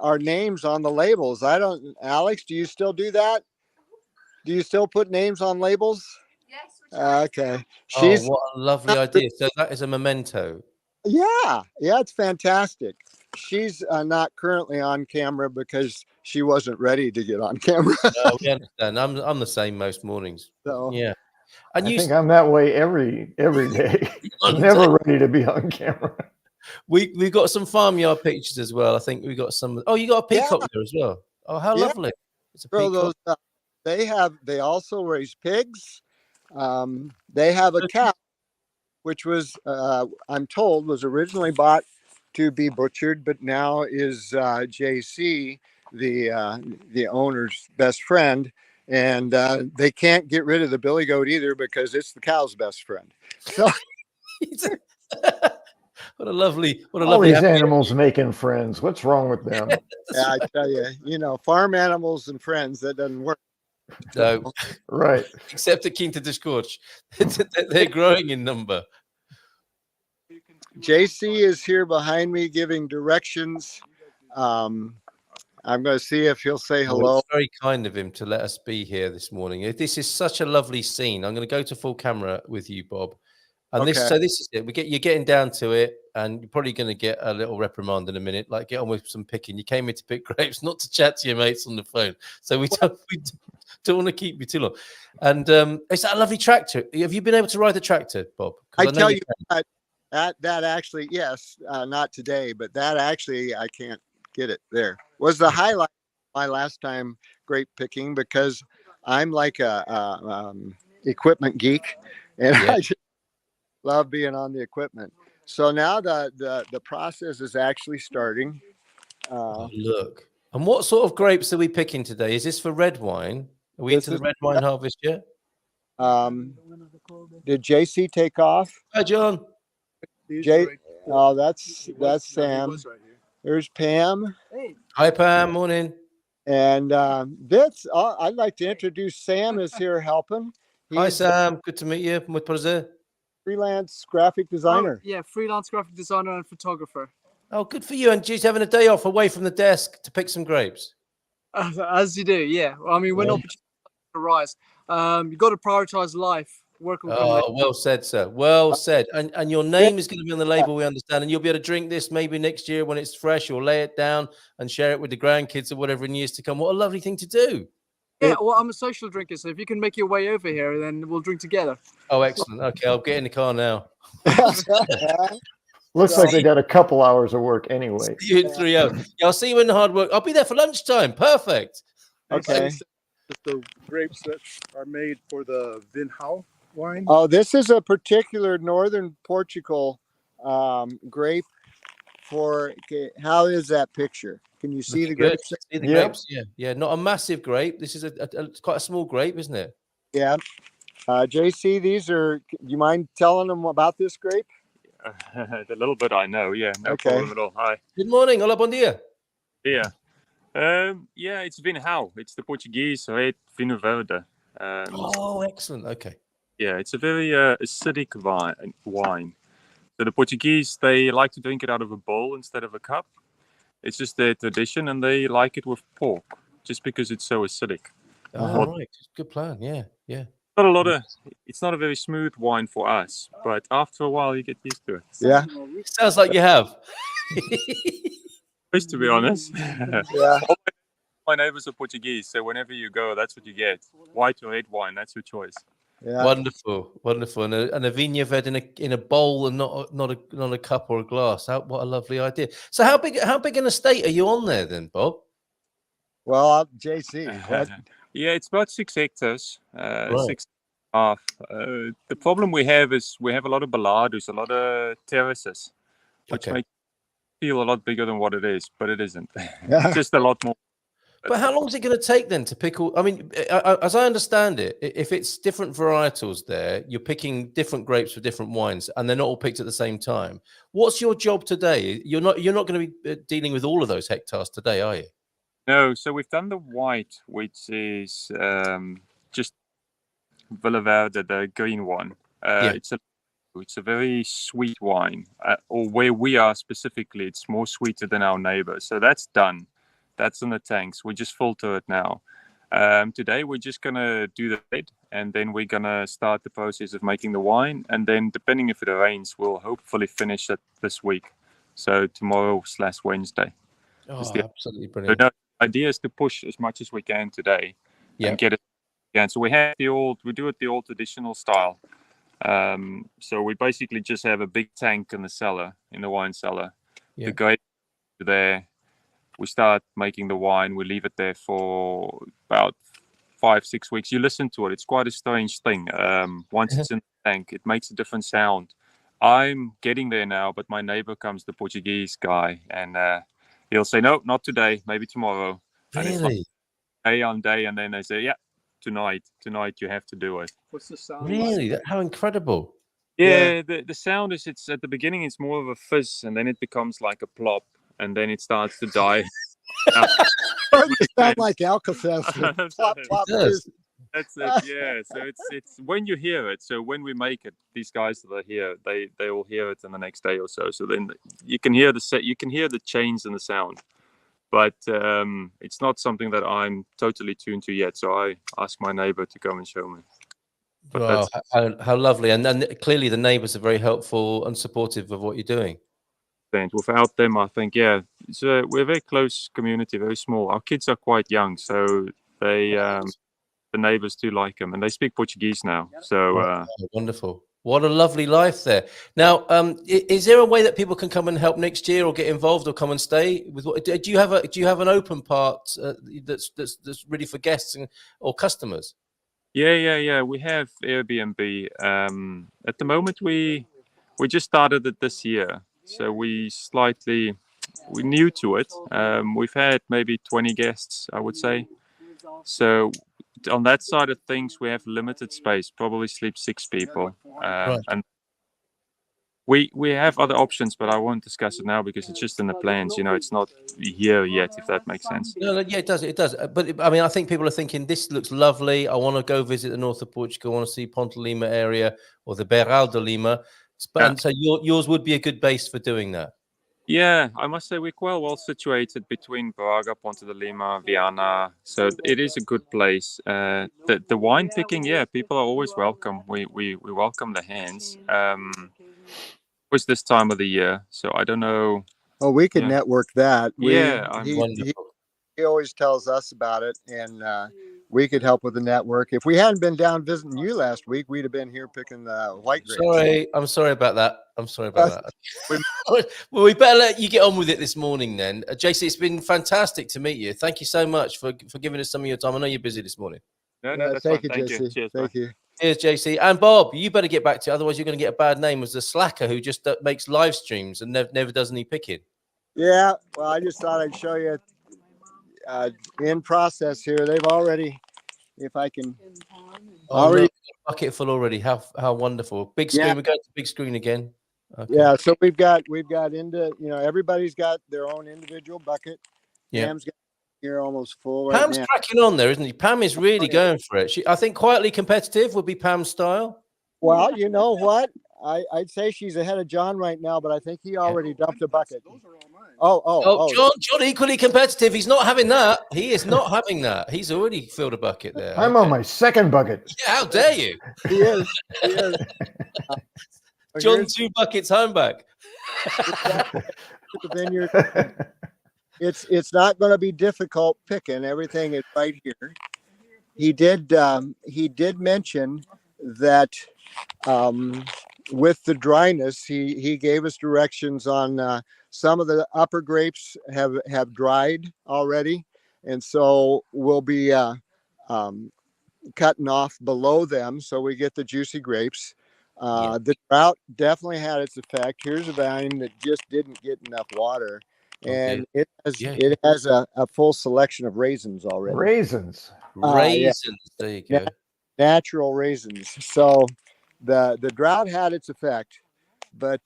our names on the labels. Alex, do you still do that? Do you still put names on labels? Yes. Okay. What a lovely idea. So that is a memento. Yeah, it's fantastic. She's not currently on camera because she wasn't ready to get on camera. No, we understand. I'm the same most mornings. So yeah. And I think I'm that way every day. I'm never ready to be on camera. We've got some farmyard pictures as well. I think we got some. Oh, you got a peacock there as well. Oh, how lovely! It's a peacock. They also raise pigs. They have a cow, which was I'm told was originally bought to be butchered, but now is JC, the owner's best friend, and they can't get rid of the billy goat either because it's the cow's best friend. So what a lovely All these happy animals making friends. What's wrong with them? yeah, I tell you, farm animals and friends, that doesn't work. No, Right. except at Quinta dos Cortes. They're growing in number. JC is here behind me giving directions. I'm going to see if he'll say Well, hello. it's very kind of him to let us be here this morning. This is such a lovely scene. I'm going to go to full camera with you, Bob. And Okay. this is it. You're getting down to it, and you're probably going to get a little reprimand in a minute. Like, get on with some picking. You came here to pick grapes, not to chat to your mates on the phone. So we don't want to keep you too long. And is that a lovely tractor? Have you been able to ride the tractor, Bob? I tell you that actually, yes, not today, but that actually I can't get it. There was the highlight of my last time grape picking, because I'm like a equipment geek, and I just love being on the equipment. So now the process is actually starting. Look. And what sort of grapes are we picking today? Is this for red wine? Are we into the red wine harvest yet? Did JC take off? Hi, John. Oh, that's Sam. There's Pam. Hi, Pam. Morning. And I'd like to introduce Sam is here helping. Hi, Sam. Good to meet you. Muito prazer. Freelance graphic designer. Yeah, freelance graphic designer and photographer. Oh, good for you. And she's having a day off away from the desk to pick some grapes. As you do, yeah. Well, I mean, when opportunities arise, you've got to prioritize life. Well said, sir. Well said. And your name is going to be on the label, we understand. And you'll be able to drink this maybe next year when it's fresh, or lay it down and share it with the grandkids or whatever in years to come. What a lovely thing to do. Yeah, well, I'm a social drinker, so if you can make your way over here, then we'll drink together. Oh, excellent. Okay, I'll get in the car now. Looks like they got a couple hours of work anyway. See you in 3 hours. Yeah, I'll see you in the hard work. I'll be there for lunchtime. Perfect. Okay. The grapes that are made for the Vinhau wine. Oh, this is a particular northern Portugal grape. How is that picture? Can you see the grapes? See the grapes? Yeah. Not a massive grape. This is quite a small grape, isn't it? Yeah. JC, these are. Do you mind telling them about this grape? The little bit I know, yeah, no problem at all. Hi. Good morning. Hola, bom dia. Yeah. Yeah, it's Vinhau. It's the Portuguese red Vinho Verde. Excellent. Okay. Yeah, it's a very acidic wine. So the Portuguese, they like to drink it out of a bowl instead of a cup. It's just their tradition, and they like it with pork, just because it's so acidic. Right. Good plan. Yeah. It's not a very smooth wine for us, but after a while you get used to it. Yeah. Sounds like you have. To be honest. Yeah. All my neighbors are Portuguese, so whenever you go, that's what you get. White or red wine, that's your choice. Yeah. Wonderful. And a Vinho Verde in a bowl and not a cup or a glass. What a lovely idea. So how big an estate are you on there then, Bob? Well, JC. What? Yeah, it's about 6 hectares, Right. 6.5. The problem we have is we have a lot of ballados, a lot of terraces, which make it feel a lot bigger than what it is, but it isn't. It's just a lot more. But how long is it going to take then to pick all? I mean, as I understand it, if it's different varietals there, you're picking different grapes for different wines, and they're not all picked at the same time. What's your job today? You're not going to be dealing with all of those hectares today, are you? No, so we've done the white, which is just Vinho Verde, the green one. It's a very sweet wine, or where we are specifically, it's more sweeter than our neighbor. So that's done. That's in the tanks. We just filter it now. Today, we're just going to do the red, and then we're going to start the process of making the wine. And then, depending if it rains, we'll hopefully finish it this week. So tomorrow/Wednesday. Oh, absolutely brilliant. So the idea is to push as much as we can today and get it. Yeah, so we do it the old traditional style. So we basically just have a big tank in the wine cellar. The grape there. We start making the wine. We leave it there for about 5-6 weeks. You listen to it. It's quite a strange thing. Once it's in the tank, it makes a different sound. I'm getting there now, but my neighbor comes, the Portuguese guy, and he'll say, no, not today, maybe tomorrow. And it's like Really? day on day, and then they say, yeah, tonight you have to do it. What's the sound? Really? How incredible. Yeah, the sound is, it's at the beginning it's more of a fizz, and then it becomes like a plop, and then it starts to die. It sounds like Alka-Seltzer. Plop, plop, It does. fizz. That's it. Yeah. So it's when you hear it. So when we make it, these guys that are here, they will hear it in the next day or so. So then you can hear the change in the sound, but it's not something that I'm totally tuned to yet. So I ask my neighbor to come and show me. But Wow, how lovely. And clearly the neighbors are very helpful and supportive of what you're doing. without them, I think, yeah, we're a very close community, very small. Our kids are quite young, so they the neighbors do like them, and they speak Portuguese now. So wonderful. What a lovely life there. Now, is there a way that people can come and help next year, or get involved, or come and stay? With what do you have an open part that's really for guests or customers? Yeah. We have Airbnb. At the moment, we just started it this year, so we're new to it. We've had maybe 20 guests, I would say. So on that side of things, we have limited space. Probably sleep 6 people, Right. and we have other options, but I won't discuss it now because it's just in the plans. It's not here yet, if that makes sense. No, yeah, it does. It does. But I mean, I think people are thinking this looks lovely. I want to go visit the north of Portugal. I want to see Ponte Lima area or the Beirão de Lima. And so yours would be a good base for doing that. Yeah, I must say we're quite well situated between Braga, Ponte de Lima, Viana. So it is a good place. The wine picking, yeah, people are always welcome. We welcome the hands. Was this time of the year, so I don't know. Oh, we could network that. He always tells us about it, and we could help with the network. If we hadn't been down visiting you last week, we'd have been here picking the white grapes. I'm sorry about that. Well, we better let you get on with it this morning then. JC, it's been fantastic to meet you. Thank you so much for giving us some of your time. I know you're busy this morning. No, that's fine. Thank you. JC. Thank you. Cheers, JC. And Bob, you better get back to it. Otherwise, you're going to get a bad name as the slacker who just makes live streams and never does any picking. Yeah, well, I just thought I'd show you in process here. They've already, if I can, already a bucket full already. How wonderful! Big screen. We're going to big screen again. Okay. Yeah, so we've got into everybody's got their own individual bucket. Yeah. Pam's got here almost full. Pam's cracking on there, isn't he? Pam is really going for it. I think quietly competitive would be Pam's style. Well, you know what? I'd say she's ahead of John right now, but I think he already dumped a bucket. Oh, John equally competitive. He's not having that. He is not having that. He's already filled a bucket there. I'm on my second bucket. Yeah, how dare you? He is. John, 2 buckets home back. The vineyard. It's not going to be difficult picking. Everything is right here. He did mention that with the dryness, he gave us directions on some of the upper grapes have dried already, and so we'll be cutting off below them so we get the juicy grapes. The drought definitely had its effect. Here's a vine that just didn't get enough water, and it has a full selection of raisins already. Raisins. There you go. Natural raisins. So the drought had its effect, but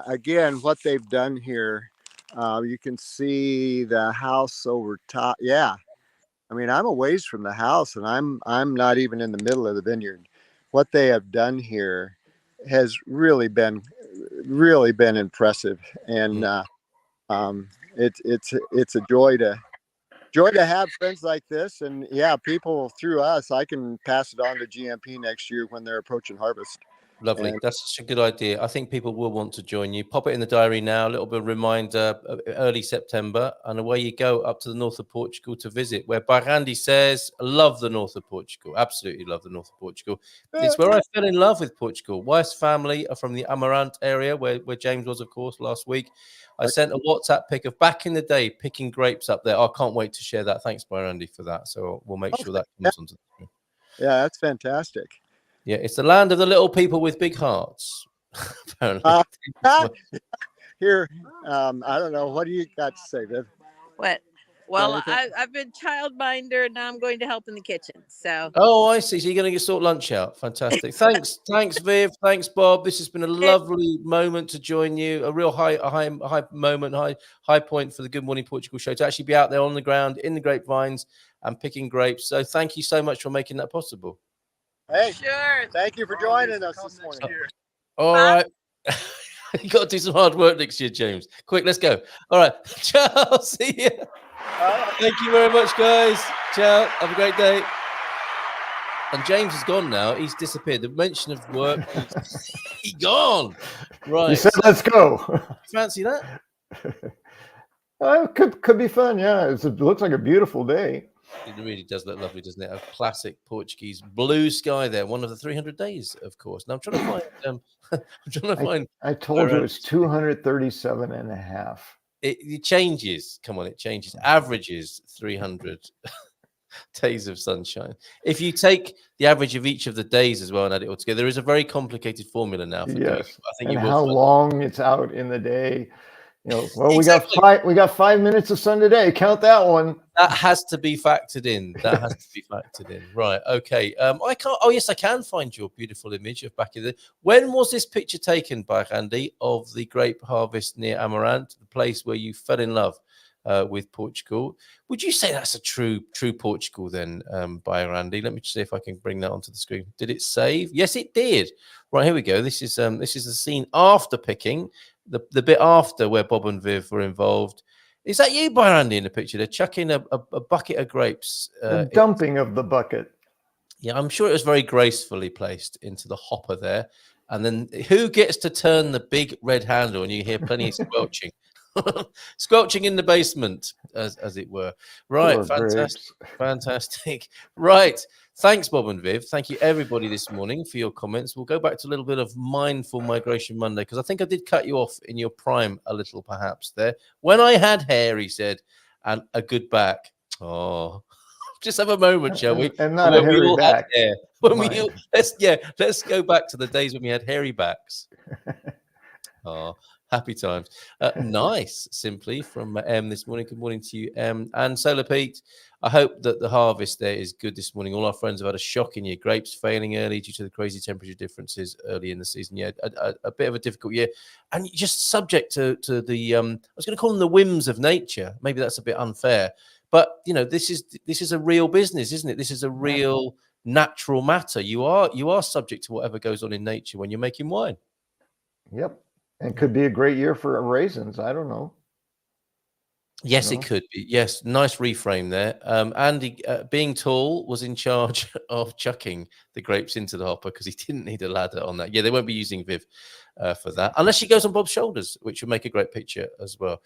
again, what they've done here, you can see the house over top. Yeah, I mean, I'm a ways from the house, and I'm not even in the middle of the vineyard. What they have done here has really been impressive, and it's a joy to have friends like this. And people through us, I can pass it on to GMP next year when they're approaching harvest. Lovely. That's such a good idea. I think people will want to join you. Pop it in the diary now. A little bit of reminder, early September, and away you go up to the north of Portugal to visit, where Bairandi says, love the north of Portugal. Absolutely love the north of Portugal. It's where I fell in love with Portugal. Wife's family are from the Amarante area, where James was, of course, last week. I sent a WhatsApp pic of back in the day picking grapes up there. I can't wait to share that. Thanks, Bairandi, for that. So we'll make sure that comes onto the screen. Yeah, that's fantastic. Yeah, it's the land of the little people with big hearts. Apparently. Here, I don't know. What do you got to say, Viv? What? Well, Anything? I've been childminder, and now I'm going to help in the kitchen. So Oh, I see. So you're going to sort lunch out. Fantastic. Thanks, Viv. Thanks, Bob. This has been a lovely moment to join you. A real high moment, high point for the Good Morning Portugal show to actually be out there on the ground in the grapevines and picking grapes. So thank you so much for making that possible. Hey, sure. thank you for joining us this morning. All right. You got to do some hard work next year, James. Quick, let's go. All right. Ciao. See you. Thank you very much, guys. Ciao. Have a great day. And James is gone now. He's disappeared. The mention of work, he's gone. Right. He said, "Let's go." Fancy that? Could be fun. Yeah, it looks like a beautiful day. It really does look lovely, doesn't it? A classic Portuguese blue sky there. One of the 300 days, of course. Now I'm trying to find. I told you it's 237 and a half. It changes. Come on, it changes. Averages 300 days of sunshine. If you take the average of each of the days as well and add it all together, there is a very complicated formula now. For doing it. I think and how long it's out in the day. Well, exactly. we got 5 minutes of sun today. Count that one. That has to be factored in. Right. Okay. I can't. Oh, yes, I can find your beautiful image of back in the. When was this picture taken by Randy of the grape harvest near Amarante, the place where you fell in love with Portugal? Would you say that's a true Portugal then, by Randy? Let me see if I can bring that onto the screen. Did it save? Yes, it did. Right, here we go. This is the scene after picking. The bit after where Bob and Viv were involved. Is that you, by Randy, in the picture? They're chucking a bucket of grapes. The dumping of the bucket. Yeah, I'm sure it was very gracefully placed into the hopper there. And then who gets to turn the big red handle? And you hear plenty of squelching. Squelching in the basement, as it were. Right, fantastic. Right. Thanks, Bob and Viv. Thank you, everybody, this morning for your comments. We'll go back to a little bit of Mindful Migration Monday, because I think I did cut you off in your prime a little, perhaps, there. When I had hair, he said, and a good back. Oh, just have a moment, shall we? And not a hairy back. Let's go back to the days when we had hairy backs. Oh, happy times. Nice, simply from M this morning. Good morning to you, M. And Solar Pete, I hope that the harvest there is good this morning. All our friends have had a shocking year. Grapes failing early due to the crazy temperature differences early in the season. Yeah, a bit of a difficult year. And just subject to the, I was going to call them the whims of nature. Maybe that's a bit unfair. But, this is a real business, isn't it? This is a real natural matter. You are subject to whatever goes on in nature when you're making wine. Yep. And could be a great year for raisins. I don't know. Yes, it could be. Yes, nice reframe there. Andy, being tall, was in charge of chucking the grapes into the hopper because he didn't need a ladder on that. Yeah, they won't be using Viv for that, unless she goes on Bob's shoulders, which would make a great picture as well.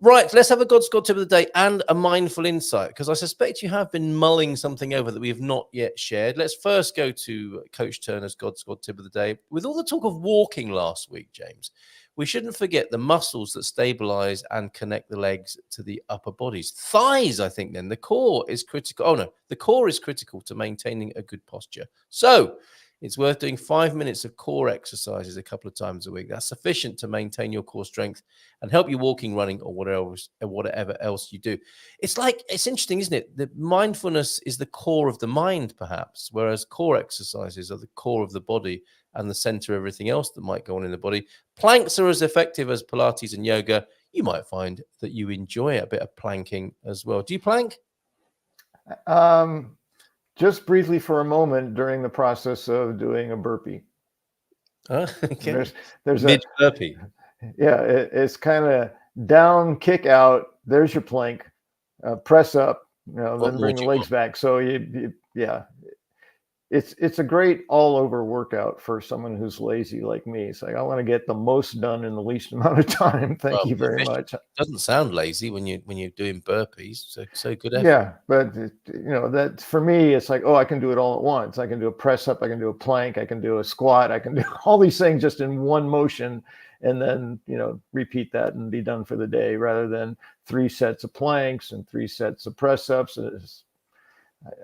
Right, let's have a God's God tip of the day and a mindful insight, because I suspect you have been mulling something over that we have not yet shared. Let's first go to Coach Turner's God's God tip of the day. With all the talk of walking last week, James, we shouldn't forget the muscles that stabilize and connect the legs to the upper bodies. Thighs, I think, then. The core is critical. Oh, no. The core is critical to maintaining a good posture. So it's worth doing 5 minutes of core exercises a couple of times a week. That's sufficient to maintain your core strength and help you walking, running, or whatever else you do. It's interesting, isn't it? That mindfulness is the core of the mind, perhaps, whereas core exercises are the core of the body and the center of everything else that might go on in the body. Planks are as effective as Pilates and yoga. You might find that you enjoy a bit of planking as well. Do you plank? Just briefly for a moment during the process of doing a burpee. Okay. There's mid burpee. Yeah, it's kind of down, kick out. There's your plank. Press up. Then bring the legs back. So it's a great all-over workout for someone who's lazy like me. It's like I want to get the most done in the least amount of time. Thank you very much. Doesn't sound lazy when you're doing burpees. So good effort. Yeah, but that for me, it's like, I can do it all at once. I can do a press up, I can do a plank, I can do a squat, I can do all these things just in one motion, and then repeat that and be done for the day, rather than 3 sets of planks and 3 sets of press ups.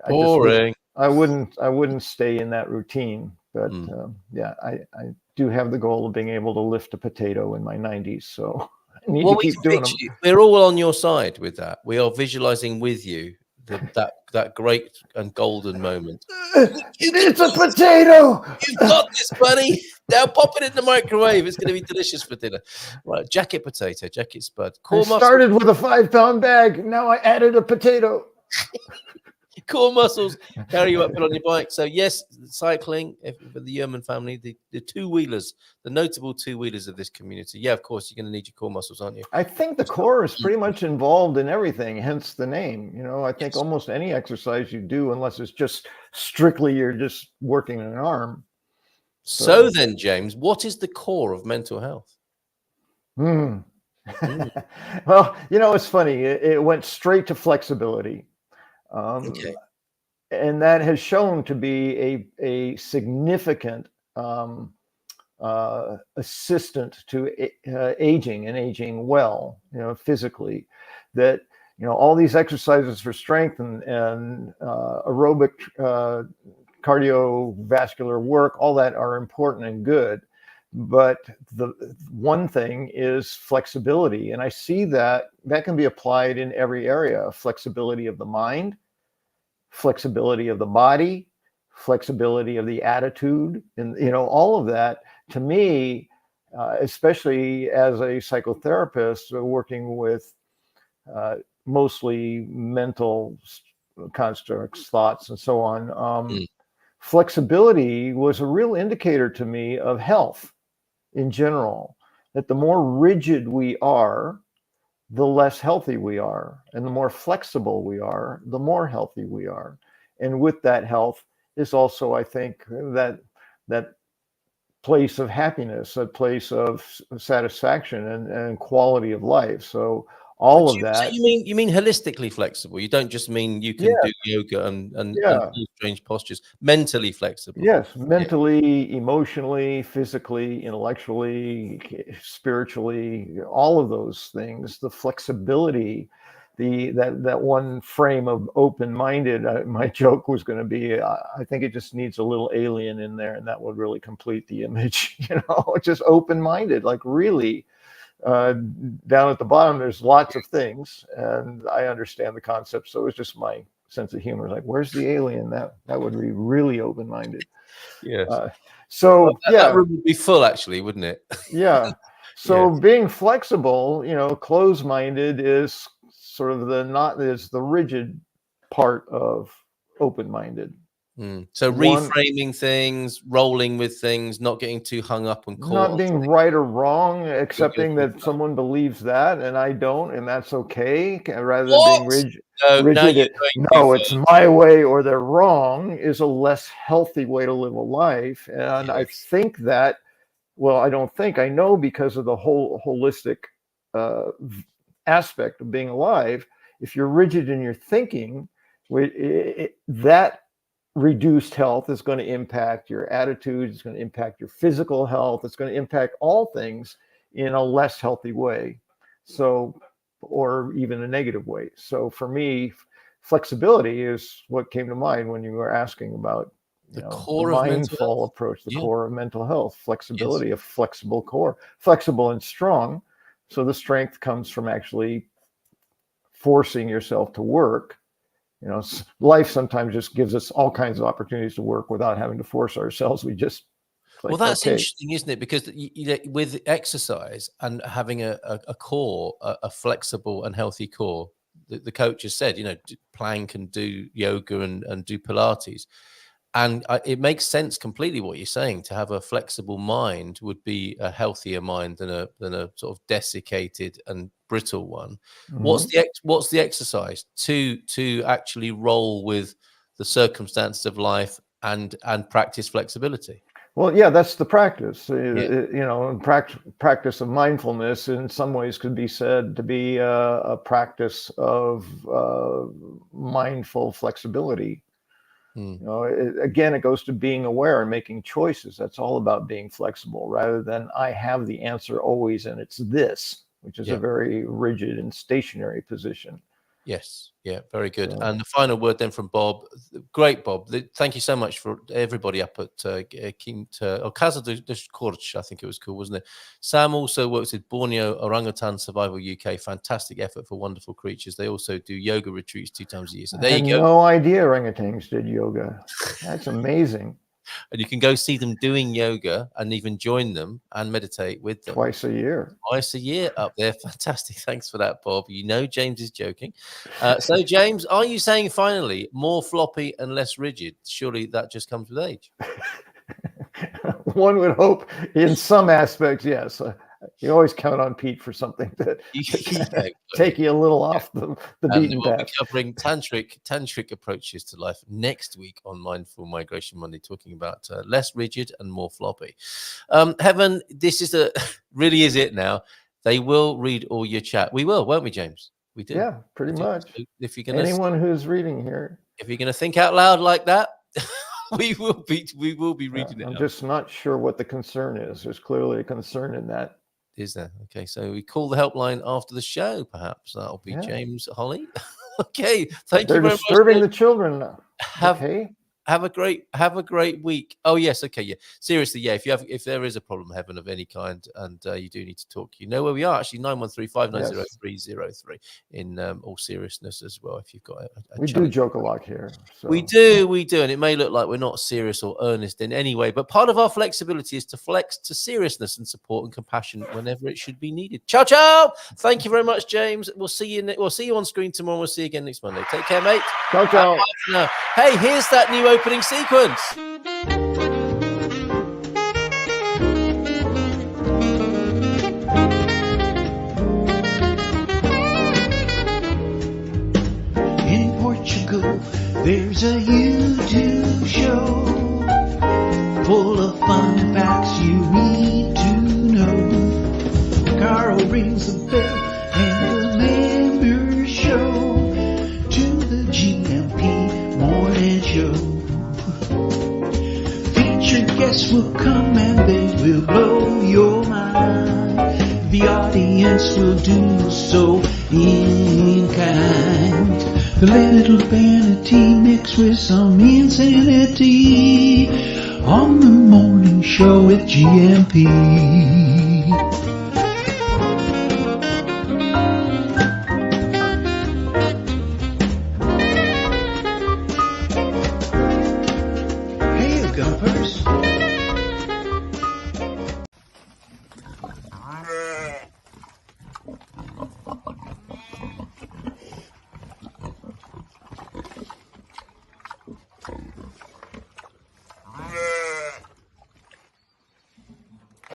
Boring. I wouldn't stay in that routine. But yeah, I do have the goal of being able to lift a potato in my 90s. So I need to keep doing them. We're all on your side with that. We are visualizing with you that great and golden moment. It's a potato. You've got this, buddy. Now pop it in the microwave. It's going to be delicious for dinner. Right, jacket potato, jacket spud. I started with a 5-pound bag. Now I added a potato. Core muscles carry you uphill on your bike. So yes, cycling for the Yerman family, the two-wheelers, the notable two-wheelers of this community. Yeah, of course, you're going to need your core muscles, aren't you? I think the core is pretty much involved in everything, hence the name. You know, I think almost any exercise you do, unless it's just strictly you're just working an arm. So then, James, what is the core of mental health? Well, you know, it's funny. It went straight to flexibility. And that has shown to be a significant assistant to aging and aging well, you know, physically. That, you know, all these exercises for strength and aerobic cardiovascular work, all that are important and good. But the one thing is flexibility. And I see that can be applied in every area: flexibility of the mind, flexibility of the body, flexibility of the attitude, and, you know, all of that to me, especially as a psychotherapist working with mostly mental constructs, thoughts, and so on, flexibility was a real indicator to me of health in general, that the more rigid we are, the less healthy we are, and the more flexible we are, the more healthy we are. And with that health is also, I think, that place of happiness, that place of satisfaction and quality of life. So all of that. So you mean holistically flexible? You don't just mean you can do yoga and strange postures. Mentally flexible. Yes, mentally, emotionally, physically, intellectually, spiritually, all of those things. The flexibility, that one frame of open-minded. My joke was going to be, I think it just needs a little alien in there, and that would really complete the image. You know, just open-minded, like really. Down at the bottom, there's lots of things, and I understand the concept. So it's just my sense of humor. Like, where's the alien? That would be really open-minded. Yes. That room would be full, actually, wouldn't it? Yeah. So being flexible, you know, closed-minded is sort of the rigid part of open-minded. So reframing things, rolling with things, not getting too hung up on not being right or wrong, accepting that someone believes that and I don't, and that's okay, rather than being rigid. It's my way or they're wrong is a less healthy way to live a life. And I think that, well, I know because of the whole holistic aspect of being alive. If you're rigid in your thinking, that reduced health is going to impact your attitude, it's going to impact your physical health, it's going to impact all things in a less healthy way, so, or even a negative way. So for me, flexibility is what came to mind when you were asking about the mindful approach, the core of mental health, flexibility, a flexible core, flexible and strong. So the strength comes from actually forcing yourself to work. You know, life sometimes just gives us all kinds of opportunities to work without having to force ourselves. We just that's interesting, isn't it? Because with exercise and having a core, a flexible and healthy core, the coach has said, you know, plank and do yoga and do Pilates. And it makes sense completely what you're saying. To have a flexible mind would be a healthier mind than a sort of desiccated and brittle one. Mm-hmm. What's the exercise to actually roll with the circumstances of life and practice flexibility? Well, yeah, that's the practice. You know, practice of mindfulness in some ways could be said to be a practice of mindful flexibility. You know, again, it goes to being aware and making choices. That's all about being flexible, rather than I have the answer always and it's this, which is a very rigid and stationary position. Yes. Yeah, very good. So- And the final word then from Bob. Great, Bob. Thank you so much for everybody up at Casa dos Cortes, I think it was cool, wasn't it? Sam also works with Borneo Orangutan Survival UK. Fantastic effort for wonderful creatures. They also do yoga retreats 2 times a year. So there you go. No idea orangutans did yoga. That's amazing. And you can go see them doing yoga and even join them and meditate with them. Twice a year up there. Fantastic. Thanks for that, Bob. You know James is joking. So, James, are you saying finally more floppy and less rigid? Surely that just comes with age. One would hope in some aspects, yes. You always count on Pete for something that take you a little off the beaten we'll path. be covering tantric approaches to life next week on Mindful Migration Monday, talking about less rigid and more floppy. Heaven, this is really is it now. They will read all your chat. We will, won't we, James? We do. Yeah, pretty much. So if you're gonna, anyone who's reading here, if you're going to think out loud like that, we will be reading it. I'm just not sure what the concern is. There's clearly a concern in that. Is there? Okay, so we call the helpline after the show, perhaps. That'll be James, Holly. Okay, thank you very much. They're disturbing the children. Have a great week. Oh yes, okay, yeah. Seriously, yeah. If there is a problem, Heaven, of any kind, and you do need to talk, you know where we are. Actually, 913-590-303. In all seriousness as well. If you've got we do joke a lot here. So. We do, and it may look like we're not serious or earnest in any way, but part of our flexibility is to flex to seriousness and support and compassion whenever it should be needed. Ciao, ciao. Thank you very much, James. We'll see you on screen tomorrow. We'll see you again next Monday. Take care, mate. Ciao, ciao. Hey, here's that new opening sequence. In Portugal, there's a YouTube show full of fun facts you need to know. Carl rings the bell and the members show to the GMP morning show. Featured guests will come and they will blow your mind. The audience will do so in kind. The little vanity mixed with some insanity on the morning show with GMP.